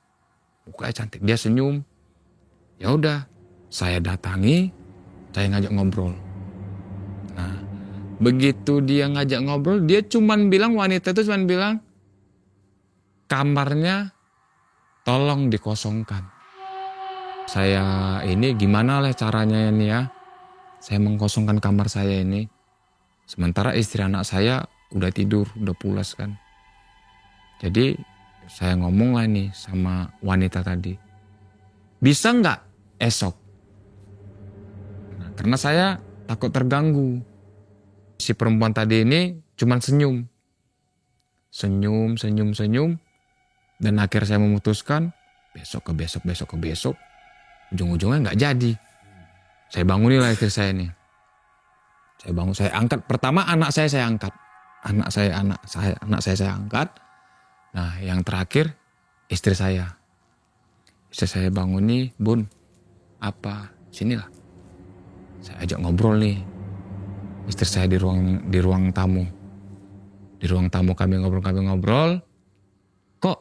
Mukanya cantik, dia senyum. Ya udah, saya datangi, saya ngajak ngobrol. Nah, begitu dia ngajak ngobrol, dia cuman bilang, wanita itu cuman bilang, kamarnya tolong dikosongkan. Saya ini gimana lah caranya ini ya. Saya mengkosongkan kamar saya ini. Sementara istri anak saya udah tidur, udah pulas kan. Jadi saya ngomong lah nih sama wanita tadi. Bisa nggak esok? Nah, karena saya takut terganggu. Si perempuan tadi ini cuman senyum. Senyum. Dan akhirnya saya memutuskan besok ke besok. Ujung-ujungnya nggak jadi. Saya bangunin lah istri saya nih. Saya angkat. Pertama anak saya angkat. Anak saya angkat. Nah, yang terakhir istri saya. Istri saya bangun nih, Bun, apa? Sinilah. Saya ajak ngobrol nih. Istri saya di ruang tamu. Di ruang tamu kami ngobrol. Kok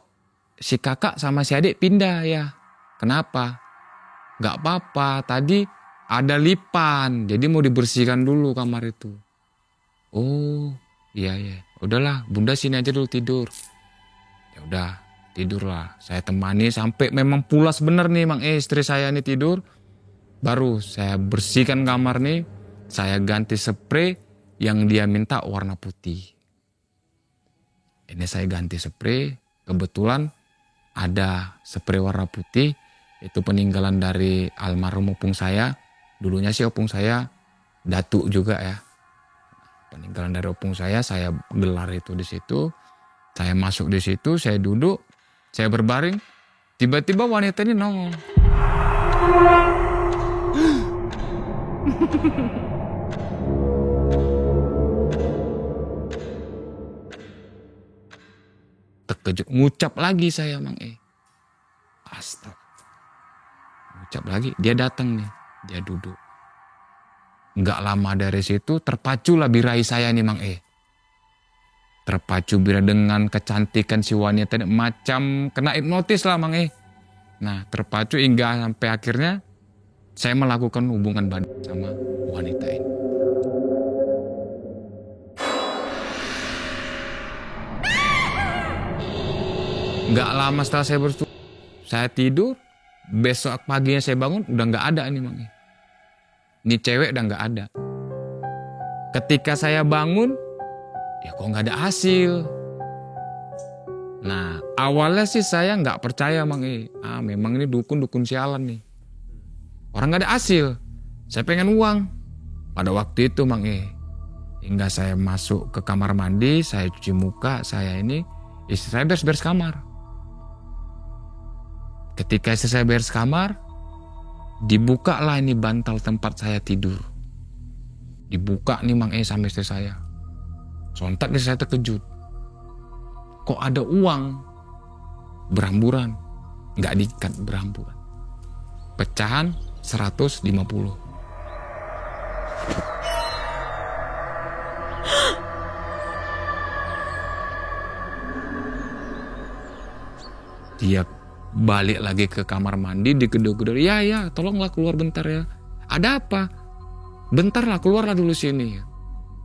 si kakak sama si adik pindah ya? Kenapa? Gak apa-apa, tadi ada lipan, jadi mau dibersihkan dulu kamar itu. Oh, iya. Udahlah, Bunda sini aja dulu tidur. Ya udah, tidurlah. Saya temani sampai memang pulas bener nih, Mang. Istri saya nih tidur. Baru saya bersihkan kamar nih. Saya ganti spray yang dia minta warna putih. Ini saya ganti spray. Kebetulan ada spray warna putih. Itu peninggalan dari almarhum opung saya. Dulunya sih opung saya datuk juga ya. Peninggalan dari opung saya gelar itu di situ. Saya masuk di situ, saya duduk, saya berbaring. Tiba-tiba wanita ini nongol. Terkejut, ngucap lagi saya, Mang. Astaga. Ngucap lagi, dia datang nih, dia duduk. Nggak lama dari situ terpaculah birahi saya nih, Mang. Terpacu dengan kecantikan si wanita ini, macam kena hipnotis lah, Mang. Nah, terpacu hingga sampai akhirnya saya melakukan hubungan badan sama wanita ini. Nggak lama setelah saya saya tidur, besok paginya saya bangun udah nggak ada nih, Mang. Ini cewek udah nggak ada. Ketika saya bangun, ya kok nggak ada hasil. Nah, awalnya sih saya nggak percaya, Mang. Memang ini dukun sialan nih. Orang nggak ada hasil. Saya pengen uang. Pada waktu itu, Mang. Hingga saya masuk ke kamar mandi, saya cuci muka, istri saya beres-beres kamar. Ketika istri saya beres kamar, dibuka lah ini bantal tempat saya tidur. Dibuka nih, Mang, sama istri saya. Sontak saya terkejut. Kok ada uang berhamburan? Nggak diikat, berhamburan. Pecahan 150. Dia balik lagi ke kamar mandi, digedor-gedor. Ya, tolonglah keluar bentar ya. Ada apa? Bentar lah, keluarlah dulu sini.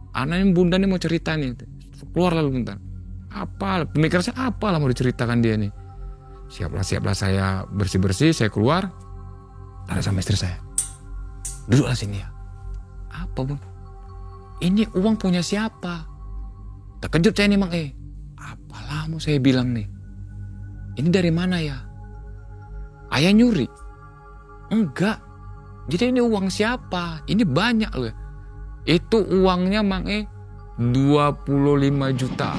Anaknya Bunda nih mau cerita nih. Keluarlah dulu bentar. Apa? Pemikiran saya apalah mau diceritakan dia nih. Siaplah saya bersih-bersih, saya keluar. Ada sama istri saya. Duduklah sini ya. Apa, Bun? Ini uang punya siapa? Terkejut saya nih, Mang. Apalah mau saya bilang nih. Ini dari mana ya? Ayah nyuri? Enggak. Jadi ini uang siapa? Ini banyak loh. Itu uangnya, Mang, 25 juta.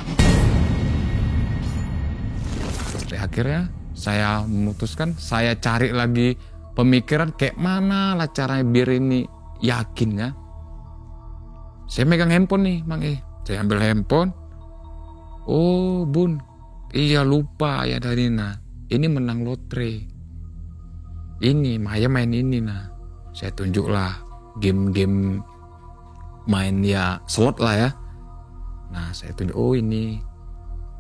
Sampai akhirnya saya memutuskan, saya cari lagi pemikiran kayak mana lah caranya biar ini yakin ya. Saya megang handphone nih Mang E. Saya ambil handphone. Oh Bun, iya lupa ya tadi nah. Ini menang lotre. Ini Maya main ini nah. Saya tunjuklah game-game main ya slot lah ya. Nah saya tunjuk, oh ini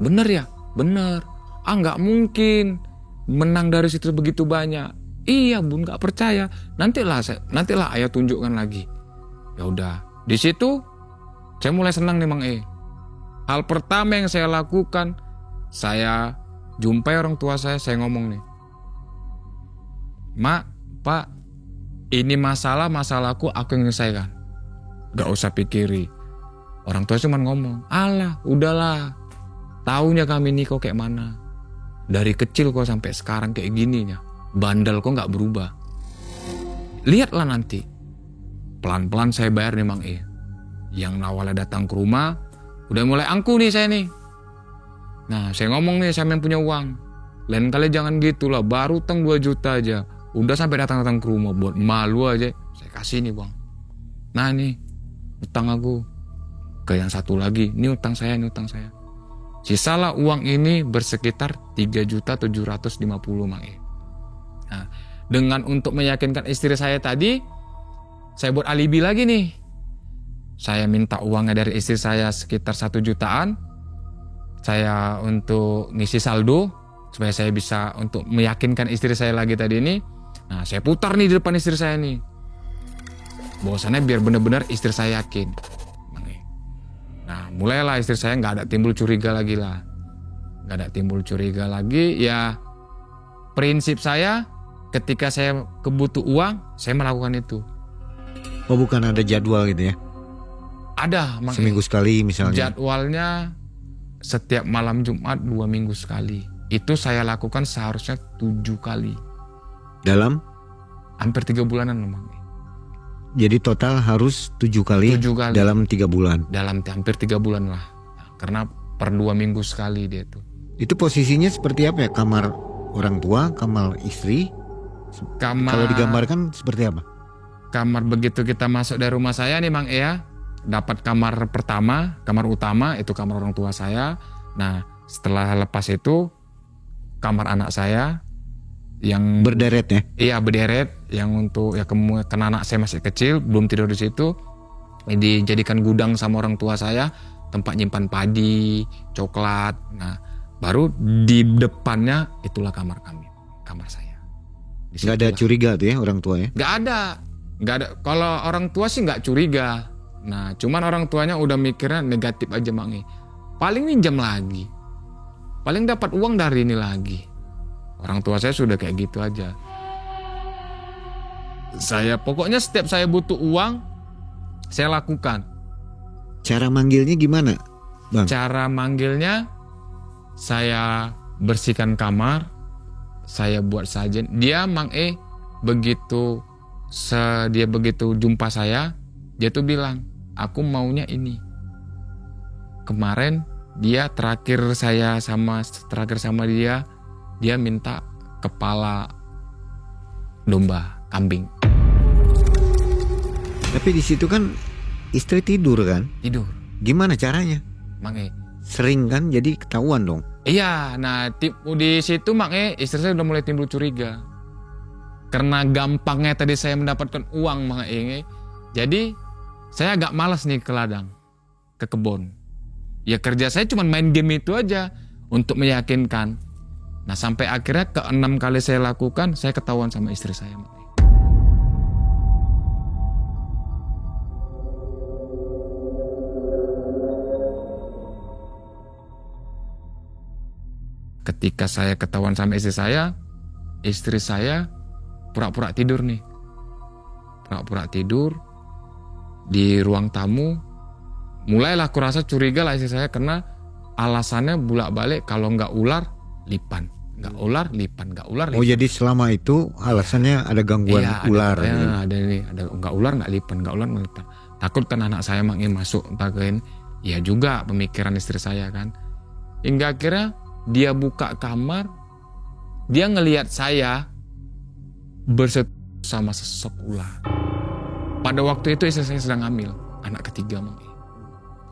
bener ya, bener. Ah nggak mungkin menang dari situ begitu banyak. Iya Bun, nggak percaya. Nantilah ayah tunjukkan lagi. Ya udah. Di situ saya mulai senang nih Mang E. Hal pertama yang saya lakukan, saya jumpai orang tua saya ngomong nih. Mak, Pak, ini masalahku aku yang menyelesaikan. Gak usah pikiri. Orang tua cuma ngomong, alah udahlah. Taunya kami nih kok kayak mana. Dari kecil kok sampai sekarang kayak gininya. Bandel kok gak berubah. Lihatlah nanti. Pelan-pelan saya bayar nih Mang E. Yang awalnya datang ke rumah, udah mulai angku nih saya nih. Nah saya ngomong nih, saya yang punya uang. Lain kali jangan gitu lah, baru utang 2 juta aja. Udah sampai datang-datang ke rumah, buat malu aja. Saya kasih nih bang. Nah nih, utang aku. Ke yang satu lagi, ini utang saya. Sisalah uang ini bersekitar 3.750.000 Mang E. Nah, dengan untuk meyakinkan istri saya tadi, saya buat alibi lagi nih. Saya minta uangnya dari istri saya sekitar 1 jutaan. Saya untuk ngisi saldo supaya saya bisa untuk meyakinkan istri saya lagi tadi ini. Nah, saya putar nih di depan istri saya nih. Bahwasannya biar benar-benar istri saya yakin. Nah, mulailah istri saya nggak ada timbul curiga lagi lah. Nggak ada timbul curiga lagi. Ya, prinsip saya ketika saya kebutuh uang, saya melakukan itu. Oh, bukan ada jadwal gitu ya? Ada, seminggu sekali misalnya. Jadwalnya setiap malam Jumat 2 minggu sekali. Itu saya lakukan seharusnya 7 kali. Dalam? Hampir 3 bulanan Mang. Jadi total harus 7 kali, dalam 3 bulan? Dalam hampir 3 bulan lah. Karena per 2 minggu sekali dia tuh. Itu posisinya seperti apa ya? Kamar orang tua, kamar istri? Kalau digambarkan seperti apa? Kamar begitu kita masuk dari rumah saya nih Mang Ea, dapat kamar pertama, kamar utama itu kamar orang tua saya. Nah setelah lepas itu kamar anak saya yang berderet ya? Iya berderet, yang untuk ya karena anak saya masih kecil belum tidur di situ, dijadikan gudang sama orang tua saya, tempat nyimpan padi, coklat. Nah baru di depannya itulah kamar saya. Gak ada curiga tuh ya orang tua ya? Gak ada. Kalau orang tua sih gak curiga. Nah cuman orang tuanya udah mikirnya negatif aja Mang. Paling minjam lagi, paling dapat uang dari ini lagi. Orang tua saya sudah kayak gitu aja. Saya pokoknya setiap saya butuh uang, saya lakukan. Cara manggilnya gimana Bang? Cara manggilnya, saya bersihkan kamar, saya buat sajen. Dia Mang begitu dia begitu jumpa saya, dia tuh bilang, aku maunya ini. Kemarin dia terakhir sama dia minta kepala domba, kambing. Tapi di situ kan istri tidur kan? Tidur. Gimana caranya? Mang sering kan jadi ketahuan dong. Iya, nah di situ Mang istri saya udah mulai timbul curiga. Karena gampangnya tadi saya mendapatkan uang Mang jadi saya agak malas nih ke ladang, ke kebun. Ya kerja saya cuma main game itu aja untuk meyakinkan. Nah sampai akhirnya ke-6 kali saya lakukan, saya ketahuan sama istri saya. Ketika saya ketahuan sama istri saya pura-pura tidur nih. Pura-pura tidur di ruang tamu. Mulailah aku rasa curiga lah istri saya karena alasannya bolak-balik kalau nggak ular lipan, nggak ular lipan, nggak ular lipan. Oh jadi selama itu alasannya ada gangguan ular? Iya, ada nggak ular nggak lipan, nggak ular nggak lipan. Takut kan anak saya makin masuk entah ke ini. Ya juga pemikiran istri saya kan. Hingga akhirnya dia buka kamar, dia ngelihat saya bersetubuh sama sesosok ular. Pada waktu itu istri saya sedang hamil, anak ketiga, Mang E.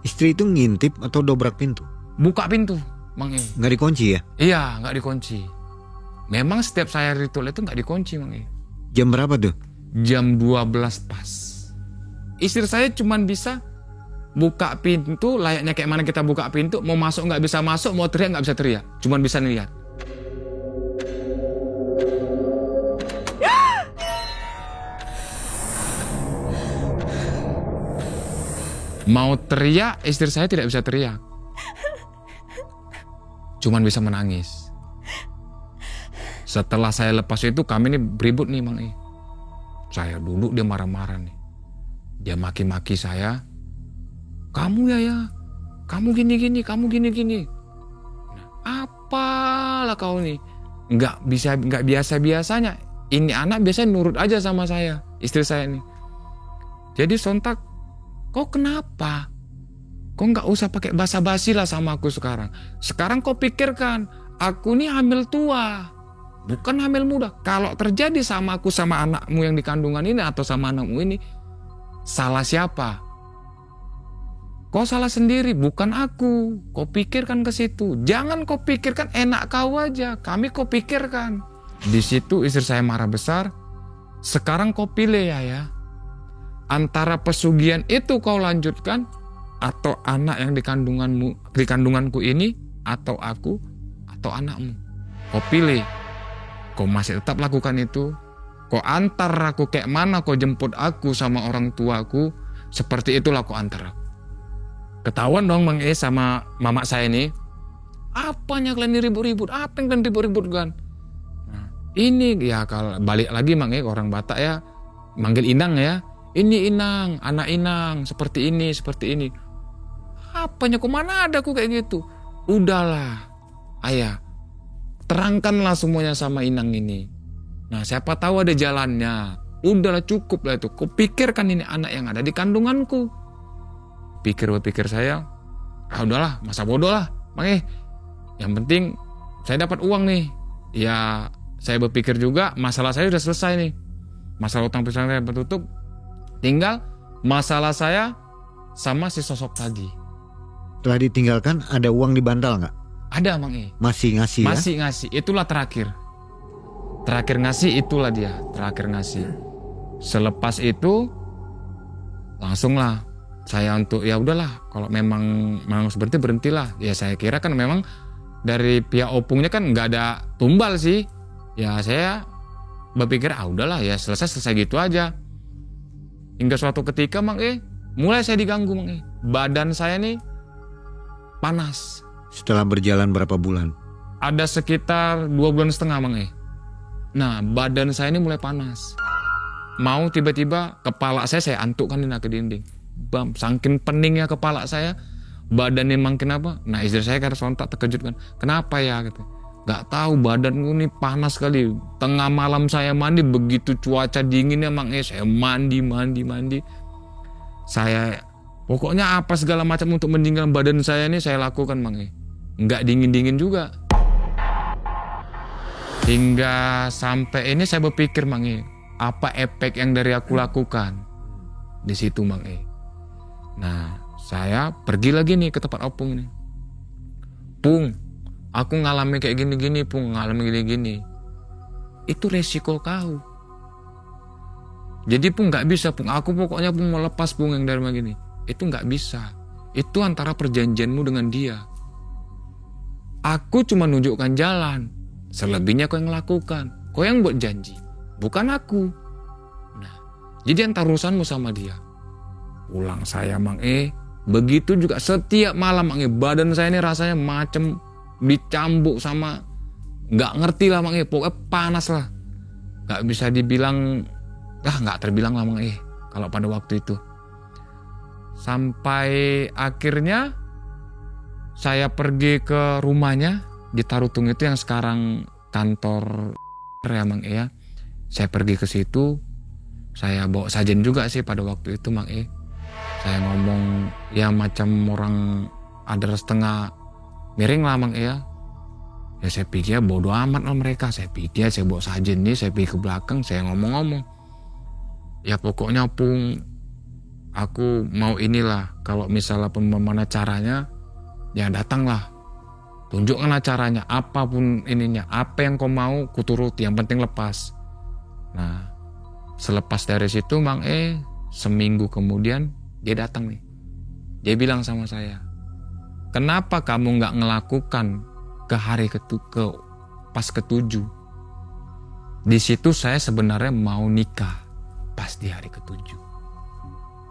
Istri itu ngintip atau dobrak pintu? Buka pintu, Mang E. Nggak dikunci ya? Iya, nggak dikunci. Memang setiap saya ritual itu nggak dikunci, Mang E. Jam berapa tuh? Jam 12 pas. Istri saya cuman bisa buka pintu layaknya kayak mana kita buka pintu, mau masuk nggak bisa masuk, mau teriak nggak bisa teriak, cuman bisa ngeliat. Mau teriak, istri saya tidak bisa teriak. Cuman bisa menangis. Setelah saya lepas itu, kami ini beribut nih, Mang E. Saya duduk, dia marah-marah nih. Dia maki-maki saya. Kamu ya, kamu gini-gini, kamu gini-gini. Apalah kau nih? Nggak biasa-biasanya. Ini anak biasanya nurut aja sama saya, istri saya nih. Jadi sontak, kau kenapa? Kau nggak usah pakai basa-basi lah sama aku sekarang. Sekarang kau pikirkan, aku nih hamil tua, bukan hamil muda. Kalau terjadi sama aku sama anakmu yang di kandungan ini atau sama anakmu ini, salah siapa? Kau salah sendiri, bukan aku. Kau pikirkan ke situ. Jangan kau pikirkan enak kau aja. Kami kau pikirkan. Di situ istri saya marah besar. Sekarang kau pilih ya. Antara pesugihan itu kau lanjutkan atau anak yang di kandunganku ini, atau aku atau anakmu. Kau pilih. Kau masih tetap lakukan itu. Kau antar aku kayak mana kau jemput aku sama orang tuaku. Seperti itulah kau antar aku. Ketahuan dong Mang E sama mama saya ini. Apanya kalian ribut-ribut? Apa yang kalian ribut-ributkan? Nah, ini ya kalau balik lagi Mang E orang Batak ya, manggil Inang ya. Ini Inang, anak Inang, seperti ini, seperti ini. Apanya kok mana ada aku kayak gitu? Udahlah, ayah, terangkanlah semuanya sama Inang ini. Nah, siapa tahu ada jalannya. Udahlah, cukup lah itu. Kupikirkan ini anak yang ada di kandunganku. Pikir saya, udahlah, masa bodoh lah, Mang E. Yang penting saya dapat uang nih. Ya, saya berpikir juga masalah saya udah selesai nih. Masalah utang piutang saya tertutup. Tinggal masalah saya sama si sosok tadi. Setelah ditinggalkan ada uang di bantal nggak? Ada Mang E. Masih ngasih ya? Masih ngasih. Itulah terakhir. Terakhir ngasih itulah dia. Terakhir ngasih. Selepas itu langsunglah saya untuk ya udahlah, kalau memang harus berhentilah. Ya saya kira kan memang dari pihak opungnya kan nggak ada tumbal sih. Ya saya berpikir udahlah ya selesai gitu aja. Hingga suatu ketika Mang E, mulai saya diganggu Mang E. Badan saya nih panas. Setelah berjalan berapa bulan? Ada sekitar 2,5 bulan Mang E. Nah badan saya ini mulai panas. Mau tiba-tiba kepala saya antukkan ke dinding. Bam, saking peningnya kepala saya, badannya makin apa? Nah istri saya kan sontak terkejut kan, kenapa ya? Gitu. Gak tahu, badanku ini panas sekali. Tengah malam saya mandi, begitu cuaca dinginnya Mang E, saya mandi. Saya pokoknya apa segala macam untuk mendinginkan badan saya ini saya lakukan Mang E. Nggak dingin juga. Hingga sampai ini saya berpikir Mang E, apa efek yang dari aku lakukan di situ Mang E. Nah, saya pergi lagi nih ke tempat opung ini. Pung, aku ngalami kayak gini-gini, Pung, ngalami gini-gini. Itu resiko kau. Jadi Pung nggak bisa, Pung. Aku pokoknya Pung mau lepas Pung yang dari begini. Itu nggak bisa. Itu antara perjanjianmu dengan dia. Aku cuma nunjukkan jalan. Selebihnya kau yang lakukan. Kau yang buat janji, bukan aku. Nah, jadi antara urusanmu sama dia. Pulang saya Mang E, begitu juga setiap malam Mang E, badan saya ini rasanya macam dicambuk sama, nggak ngerti lah Mang E, pokoknya panas lah, nggak bisa dibilang, nggak terbilang lah Mang E kalau pada waktu itu. Sampai akhirnya saya pergi ke rumahnya di Tarutung itu yang sekarang kantor ya Mang E ya. Saya pergi ke situ, saya bawa sajen juga sih pada waktu itu Mang E. Saya ngomong ya macam orang ada setengah miring lah Mang E ya. Ya saya pikir bodoh amat lah mereka. Saya pikir saya bawa sajen nih, saya pergi ke belakang, saya ngomong-ngomong. Ya pokoknya Pung, aku mau inilah, kalau misalnya pun mana caranya, ya datanglah. Tunjukkanlah caranya, apapun ininya, apa yang kau mau kuturuti, yang penting lepas. Nah, selepas dari situ Mang seminggu kemudian dia datang nih. Dia bilang sama saya, kenapa kamu gak ngelakukan ke hari pas ke-7? Di situ saya sebenarnya mau nikah pas di hari ke-7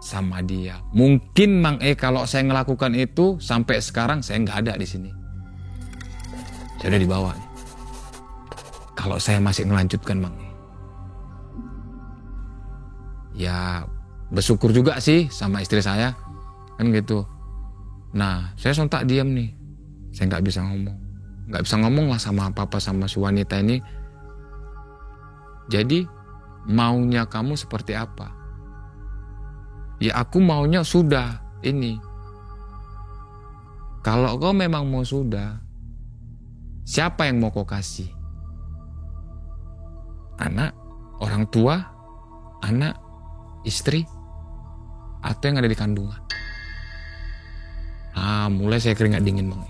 sama dia. Mungkin Mang kalau saya ngelakukan itu sampai sekarang saya nggak ada di sini. Saya udah dibawa nih. Kalau saya masih melanjutkan Mang ya bersyukur juga sih sama istri saya kan gitu. Nah saya sontak diam nih. Saya nggak bisa ngomong lah sama apa-apa sama si wanita ini. Jadi maunya kamu seperti apa? Ya aku maunya sudah ini. Kalau kau memang mau sudah, siapa yang mau kau kasih? Anak, orang tua, anak, istri, atau yang ada di kandungan? Nah, mulai saya keringat dingin Bang.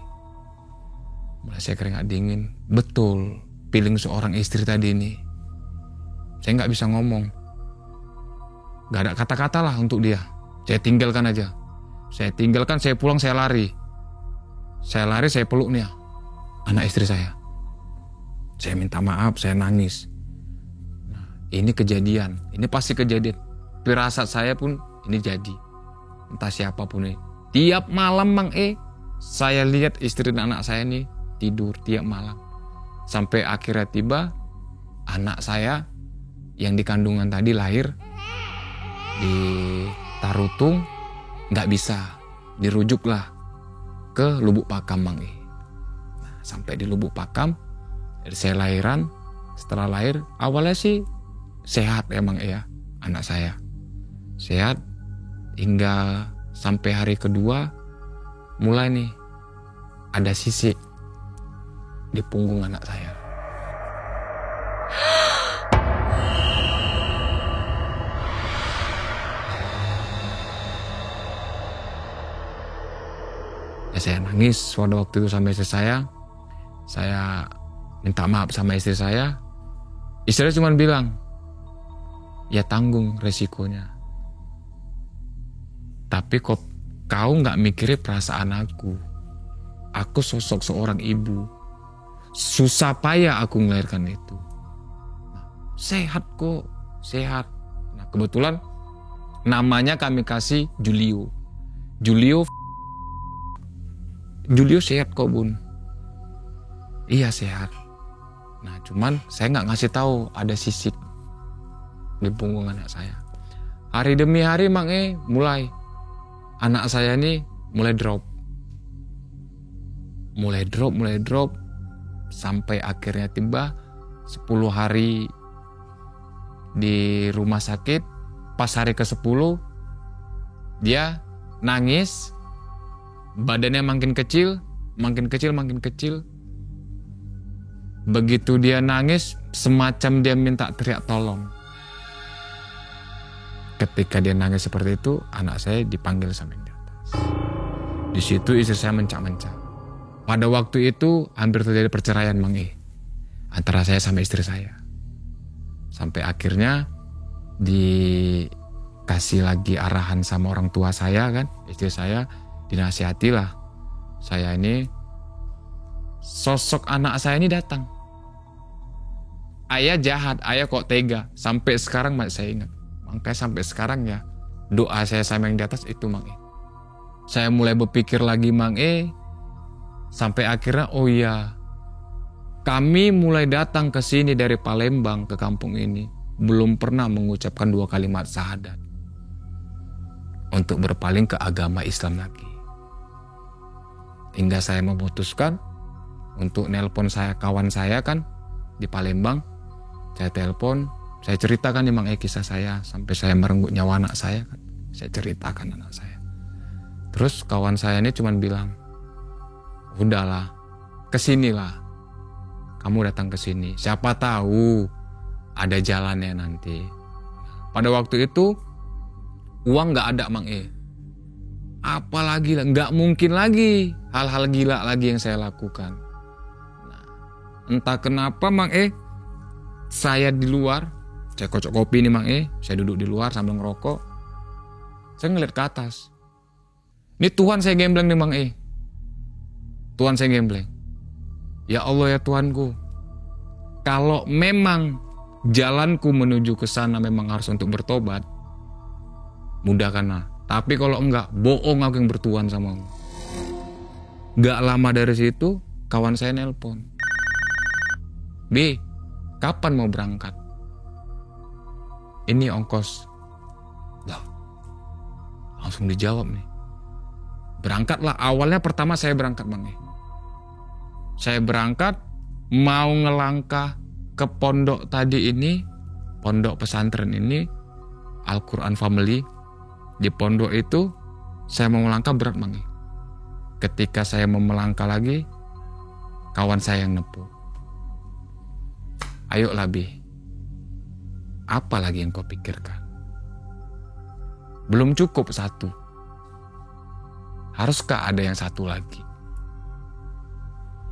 Mulai saya keringat dingin. Betul, feeling seorang istri tadi ini. Saya nggak bisa ngomong. Gak ada kata-kata lah untuk dia. Saya tinggalkan aja. Saya tinggalkan, saya pulang, saya lari. Saya peluk nih anak istri saya. Saya minta maaf, saya nangis. Nah, ini kejadian. Ini pasti kejadian. Firasat saya pun ini jadi. Entah siapapun ini. Tiap malam Mang saya lihat istri dan anak saya ini tidur tiap malam. Sampai akhirnya tiba anak saya yang di kandungan tadi lahir di Tarutung, nggak bisa, dirujuklah ke Lubuk Pakam Mang Nah, sampai di Lubuk Pakam, dari saya lahiran, setelah lahir awalnya sih sehat emang anak saya sehat hingga sampai hari kedua mulai nih ada sisik di punggung anak saya. Saya nangis pada waktu itu sama istri saya. Saya minta maaf sama istri saya. Istri cuma bilang, ya tanggung resikonya. Tapi kau nggak mikirin perasaan aku. Aku sosok seorang ibu. Susah payah aku melahirkan itu. Sehat kok, sehat. Nah kebetulan namanya kami kasih Julio. Julio sehat kok Bun. Iya sehat. Nah cuman saya nggak ngasih tahu ada sisik di punggung anak saya. Hari demi hari Mang mulai anak saya ini mulai drop sampai akhirnya tiba 10 hari di rumah sakit. Pas hari ke-10 dia nangis. Badannya makin kecil. Begitu dia nangis, semacam dia minta teriak tolong. Ketika dia nangis seperti itu, anak saya dipanggil sama yang di atas. Di situ istri saya mencak-mencak. Pada waktu itu hampir terjadi perceraian Mang antara saya sama istri saya. Sampai akhirnya dikasih lagi arahan sama orang tua saya kan, istri saya. Dinasihatilah saya ini, sosok anak saya ini datang. Ayah jahat, ayah kok tega. Sampai sekarang masih saya ingat. Makanya sampai sekarang ya doa saya sama yang di atas itu Mang Saya mulai berpikir lagi Mang sampai akhirnya oh iya, kami mulai datang ke sini dari Palembang ke kampung ini belum pernah mengucapkan 2 kalimat syahadat untuk berpaling ke agama Islam lagi. Hingga saya memutuskan untuk nelpon kawan saya kan di Palembang. Saya telepon, saya ceritakan nih Mang kisah saya sampai saya merenggut nyawa anak saya kan. Saya ceritakan anak saya. Terus kawan saya ini cuma bilang, udahlah, kesinilah. kamu datang ke sini. Siapa tahu ada jalannya nanti. Pada waktu itu uang nggak ada Mang E. Apalagi lah, nggak mungkin lagi hal-hal gila lagi yang saya lakukan. Nah, entah kenapa Mang E, saya di luar, saya kocok kopi nih Mang E, saya duduk di luar sambil ngerokok. Saya ngeliat ke atas. Ini Tuhan saya gembleng nih Mang E. Tuhan saya gembleng. Ya Allah ya Tuhanku. Kalau memang jalanku menuju ke sana memang harus untuk bertobat, mudahkanlah. Tapi kalau enggak, bohong aku yang bertuhan sama kamu. Gak lama dari situ, kawan saya nelpon. B, kapan mau berangkat? Ini ongkos. Lah, langsung dijawab nih. Berangkatlah. Awalnya pertama saya berangkat Bang. Saya berangkat mau ngelangkah ke pondok tadi ini, pondok pesantren ini, Al-Quran Family. Di pondok itu saya mau melangkah berat Bang. Ketika saya mau melangkah lagi, kawan saya yang nepu. Ayo Bi, apa lagi yang kau pikirkan? Belum cukup satu. Haruskah ada yang satu lagi?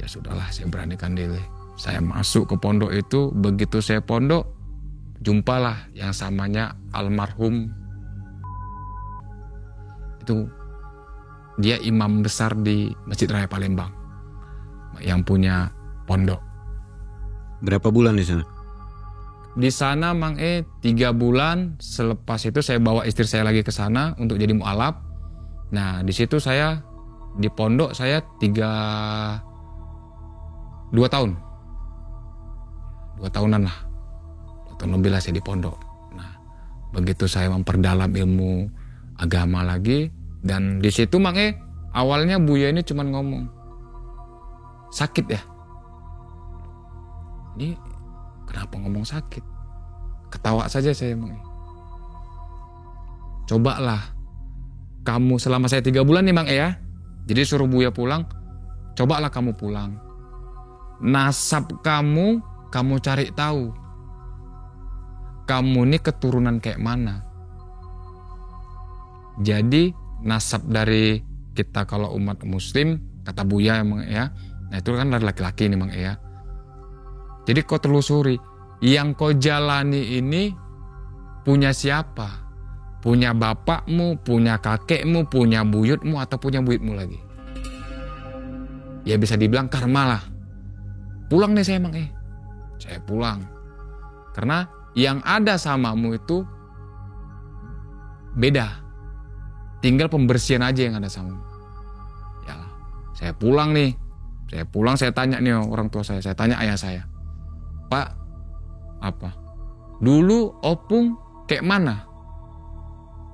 Ya sudahlah, saya beranikan diri. Saya masuk ke pondok itu. Begitu saya pondok, jumpalah yang samanya almarhum. Itu dia imam besar di Masjid Raya Palembang yang punya pondok. Berapa bulan di sana? Di sana Mang E 3 bulan. Selepas itu saya bawa istri saya lagi ke sana untuk jadi mualaf. Nah di situ saya di pondok saya 2 tahun. 2 tahunan lah. 2 tahun lebih lah saya di pondok. Nah begitu saya memperdalam ilmu agama lagi, dan di situ Mang E awalnya Buya ini cuman ngomong, sakit ya. Ini kenapa ngomong sakit? Ketawa saja saya Mang E. Cobalah kamu selama saya 3 bulan nih Mang E ya. Jadi suruh Buya pulang, cobalah kamu pulang. Nasab kamu cari tahu. Kamu ini keturunan kayak mana? Jadi nasab dari kita kalau umat muslim, kata Buya emang ya, nah itu kan dari laki-laki nih Mang E ya. Jadi kau telusuri, yang kau jalani ini punya siapa? Punya bapakmu, punya kakekmu, punya buyutmu, atau punya buyutmu lagi? Ya bisa dibilang karma lah. Pulang nih saya Mang E. Saya pulang. Karena yang ada samamu itu beda. Tinggal pembersihan aja yang ada sama. Ya, saya pulang nih. Saya tanya nih orang tua saya tanya ayah saya. Pak, apa? Dulu Opung kayak mana?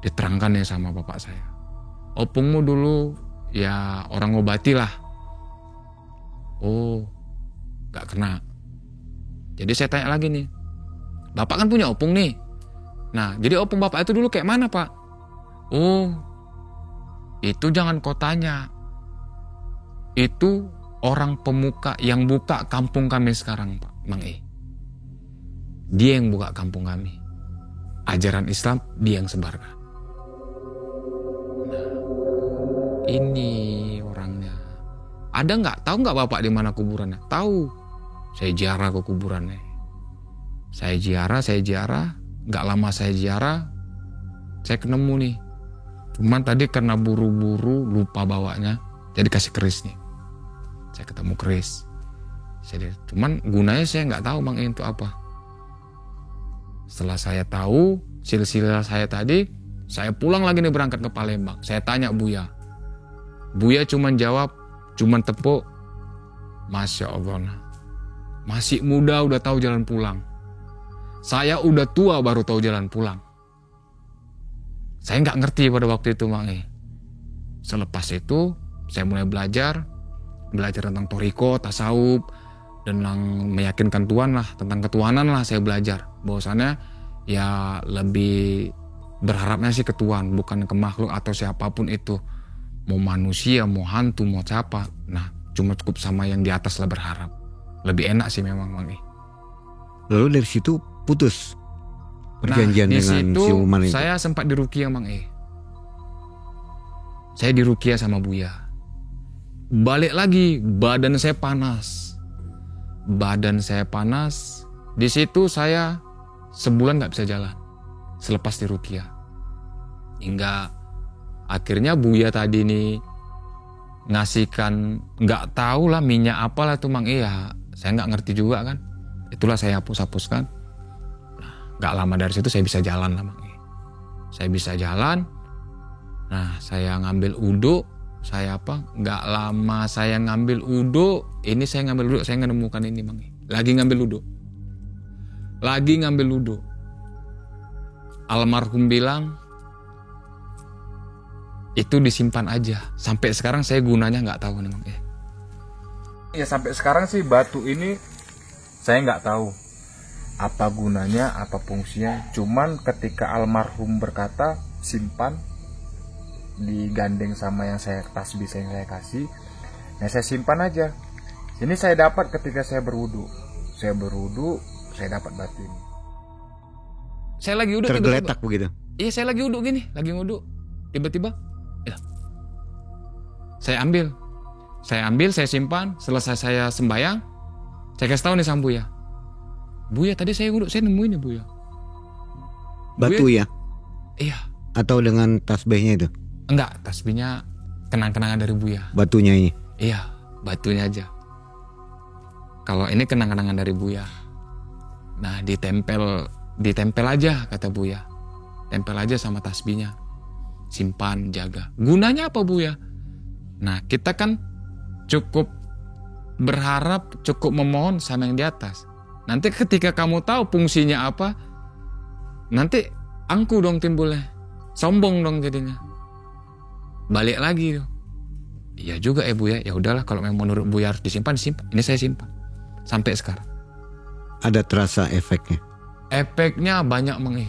Diterangkan ya sama bapak saya. Opungmu dulu ya orang ngobati lah. Oh, gak kena. Jadi saya tanya lagi nih. Bapak kan punya opung nih. Nah, jadi opung bapak itu dulu kayak mana Pak? Oh, itu jangan kau tanya. Itu orang pemuka yang buka kampung kami sekarang Pak Mang E. Dia yang buka kampung kami. Ajaran Islam dia yang sebarkan. Nah, ini orangnya. Ada nggak? Tahu nggak Bapak di mana kuburannya? Tahu. Saya ziarah ke kuburannya. Saya ziarah. Nggak lama saya ziarah, saya ketemu nih. Cuman tadi karena buru-buru lupa bawanya, jadi kasih keris nih. Saya ketemu keris. Cuman gunanya saya nggak tahu Mang E itu apa. Setelah saya tahu silsilah saya tadi, saya pulang lagi nih berangkat ke Palembang. Saya tanya Buya. Buya cuman jawab, cuman tepuk, Masya Allah. Masih muda udah tahu jalan pulang. Saya udah tua baru tahu jalan pulang. Saya nggak ngerti pada waktu itu Mang E. Selepas itu saya mulai belajar tentang toriko, tasawuf, dan meyakinkan Tuhan lah, tentang ketuhanan lah saya belajar. Bahwasannya ya lebih berharapnya sih ke Tuhan, bukan ke makhluk atau siapapun itu. Mau manusia, mau hantu, mau siapa. Nah cuma cukup sama yang di atas lah berharap. Lebih enak sih memang Mang E. Lalu dari situ putus perjanjian di dengan situ siluman itu. saya sempat diruqyah Mang E. Saya diruqyah sama Buya. Balik lagi, badan saya panas. Di situ saya sebulan nggak bisa jalan selepas diruqyah. Hingga akhirnya Buya tadi nih ngasihkan, nggak tahu lah minyak apalah tuh Mang E, ya saya nggak ngerti juga kan. Itulah saya hapuskan. Nah, nggak lama dari situ saya bisa jalan lah Mang E. Saya bisa jalan. Nah, saya ngambil uduk. Nggak lama saya ngambil uduk. Ini saya ngambil uduk, saya menemukan ini Mang E. Lagi ngambil uduk. Almarhum bilang, itu disimpan aja. Sampai sekarang saya gunanya nggak tahu nih Mang E. Ya sampai sekarang sih batu ini saya nggak tahu apa gunanya, apa fungsinya. Cuman ketika almarhum berkata simpan, digandeng sama yang saya tasbih yang saya kasih, ya saya simpan aja. Ini saya dapat ketika saya berwudu. Saya dapat batu ini. Saya lagi uduk Tergeletak tiba-tiba. begitu. Iya, saya lagi uduk gini, lagi nguduk. Tiba-tiba, ya. Saya ambil, saya simpan. Selesai saya sembayang, saya kasih tahu nih sama Buya. Buya, tadi saya uduk, saya nemuin ya Buya. Batu ya? Iya. Atau dengan tasbihnya itu? Enggak, tasbihnya kenang-kenangan dari Buya. Batunya ini? Iya, batunya aja. Kalau ini kenang-kenangan dari Buya. Nah, ditempel aja kata Buya. Tempel aja sama tasbihnya. Simpan, jaga. Gunanya apa Buya? Nah, kita kan cukup berharap, cukup memohon sama yang di atas. Nanti ketika kamu tahu fungsinya apa, nanti angku dong timbulnya. Sombong dong jadinya. Balik lagi tuh. Iya juga Buya. Ya udahlah, kalau memang menurut Buya harus disimpan. Ini saya simpan. Sampai sekarang. Ada terasa efeknya? Efeknya banyak Mang E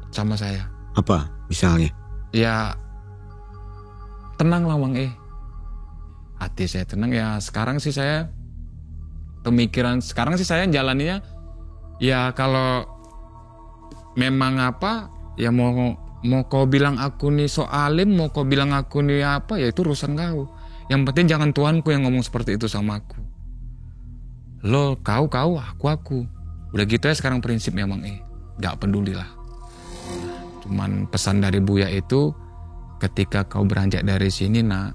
sama saya. Apa misalnya? Ya tenang lah Mang E. Hati saya tenang ya. Sekarang sih saya jalaninya ya kalau memang apa ya, mau kau bilang aku nih soalim, mau kau bilang aku nih apa, ya itu urusan kau. Yang penting jangan Tuanku yang ngomong seperti itu sama aku. Lo kau, aku. Udah gitu ya sekarang prinsipnya Mang E. Gak peduli lah. Cuman pesan dari Buya itu, ketika kau beranjak dari sini nak,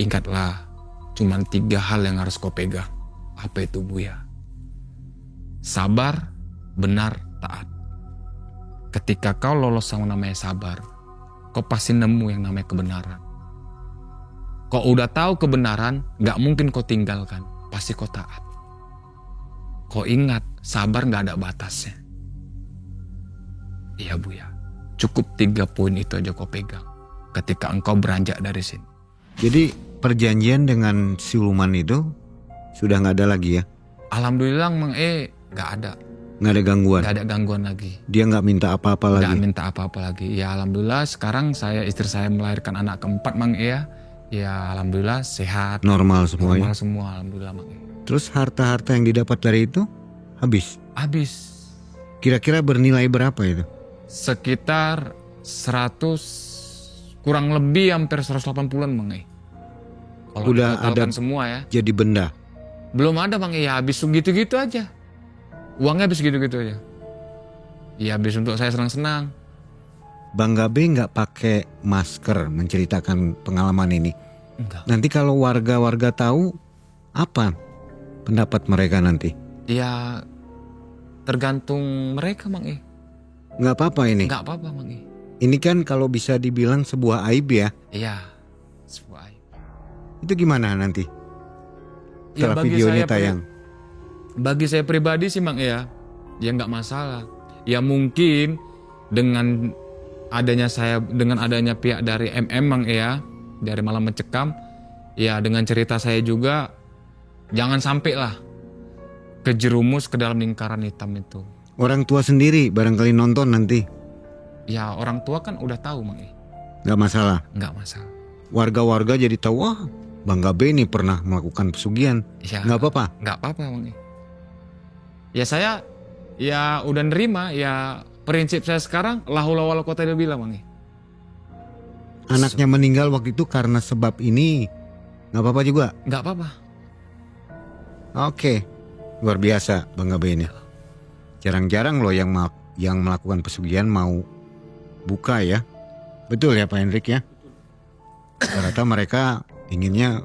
ingatlah cuman 3 hal yang harus kau pegang. Apa itu Buya? Sabar, benar, taat. Ketika kau lolos sama namanya sabar, kau pasti nemu yang namanya kebenaran. Kau udah tahu kebenaran, gak mungkin kau tinggalkan. Pasti kau taat. Kau ingat, sabar gak ada batasnya. Iya Buya, cukup 3 poin itu aja kau pegang ketika engkau beranjak dari sini. Jadi perjanjian dengan siluman itu sudah gak ada lagi ya? Alhamdulillah Mang E, gak ada. Gak ada gangguan? Gak ada gangguan lagi. Dia gak minta apa-apa lagi? Gak minta apa-apa lagi. Ya alhamdulillah sekarang istri saya melahirkan anak keempat Mang E ya. Ya alhamdulillah sehat. Normal semua ya? Normal semua alhamdulillah Mang E. Terus harta-harta yang didapat dari itu habis? Habis. Kira-kira bernilai berapa itu? Sekitar 100, kurang lebih hampir 180-an Mang E. Kalau udah ada semua ya. Jadi benda? Belum ada Mang E, ya habis gitu-gitu aja. Uangnya habis gitu-gitu aja. Ya habis untuk saya senang-senang. Bang Gabe nggak pakai masker menceritakan pengalaman ini? Enggak. Nanti kalau warga-warga tahu, apa pendapat mereka nanti? Ya tergantung mereka Mang E. Nggak apa-apa ini? Nggak apa-apa Mang E. Ini kan kalau bisa dibilang sebuah aib ya? Iya, sebuah aib. Itu gimana nanti? Ya, setelah video ini tayang? Bagi saya pribadi sih Mang E ya nggak masalah. Ya mungkin dengan adanya pihak dari MM Mang E ya, dari Malam Mencekam, ya dengan cerita saya juga, jangan sampai lah kejerumus ke dalam lingkaran hitam itu. Orang tua sendiri barangkali nonton nanti? Ya orang tua kan udah tahu Mang E. Nggak masalah? Nggak masalah. Warga-warga jadi tahu, wah Bang Gabe ini pernah melakukan pesugihan. Ya, Nggak apa-apa? Nggak apa-apa Bang. Ya saya ya udah nerima, ya prinsip saya sekarang la haula wala quwata illa billah Bang. Anaknya meninggal waktu itu karena sebab ini, nggak apa-apa juga? Nggak apa-apa. Oke, luar biasa Bang Gabe ini. Jarang-jarang loh yang melakukan pesugihan mau buka ya. Betul ya Pak Hendrik ya? Ternyata mereka inginnya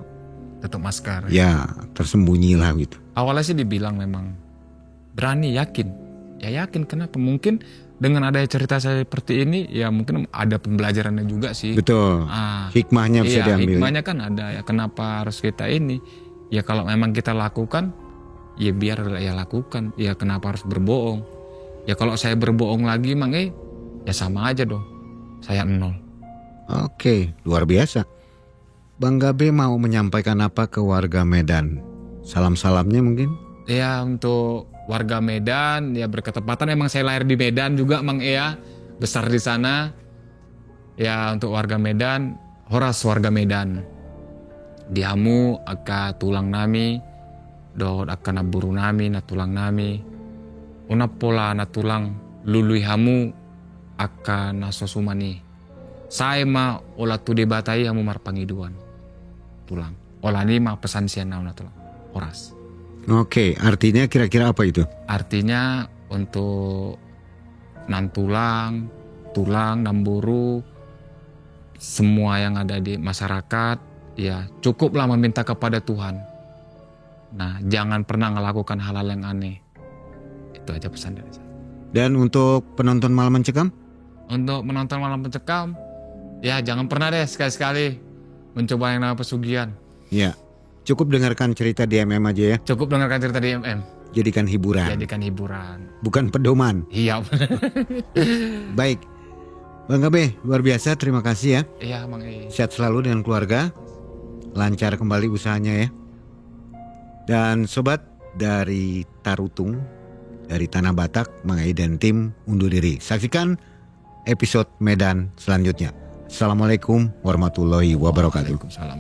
Tutup masker. ya tersembunyi lah gitu. Awalnya sih dibilang memang berani, yakin. Ya yakin, kenapa? Mungkin dengan ada cerita saya seperti ini, ya mungkin ada pembelajarannya juga sih. Betul. Hikmahnya bisa iya, diambil. hikmahnya kan ada ya. Kenapa harus kita ini? Ya kalau memang kita lakukan, ya biar ya lakukan. Ya kenapa harus berbohong? Ya kalau saya berbohong lagi, ya sama aja dong. Saya 0. Oke, luar biasa. Bang Gabe mau menyampaikan apa ke warga Medan? Salam-salamnya mungkin? Ya untuk warga Medan, ya berketepatan emang saya lahir di Medan juga Mang Ea, besar di sana. Ya untuk warga Medan, horas warga Medan. Diamu aka tulang nami, dot aka naburu nami na tulang nami. Una pola na tulang lului hamu aka nasosumani. Saya ma ola tu debatai hamu marpangiduan. Tulang. Ola ni ma pesan sian na tulang. Horas. Oke, artinya kira-kira apa itu? Artinya untuk nantulang, tulang, namburu, semua yang ada di masyarakat, ya cukuplah meminta kepada Tuhan. Nah, jangan pernah melakukan hal-hal yang aneh. Itu aja pesan dari saya. Dan untuk penonton Malam Mencekam? Untuk menonton Malam Mencekam, ya jangan pernah deh sekali-sekali mencoba yang namanya pesugihan. Ya, cukup dengarkan cerita di MM aja ya. Cukup dengarkan cerita di MM. Jadikan hiburan. Jadikan hiburan. Bukan pedoman. Iya. Baik, Bang Gabe, luar biasa. Terima kasih ya. Iya, Mang E. Sehat selalu dengan keluarga. Lancar kembali usahanya ya. Dan sobat dari Tarutung, dari Tanah Batak, Mang E dan tim undur diri. Saksikan episode Medan selanjutnya. Assalamualaikum warahmatullahi wabarakatuh. Waalaikumsalam.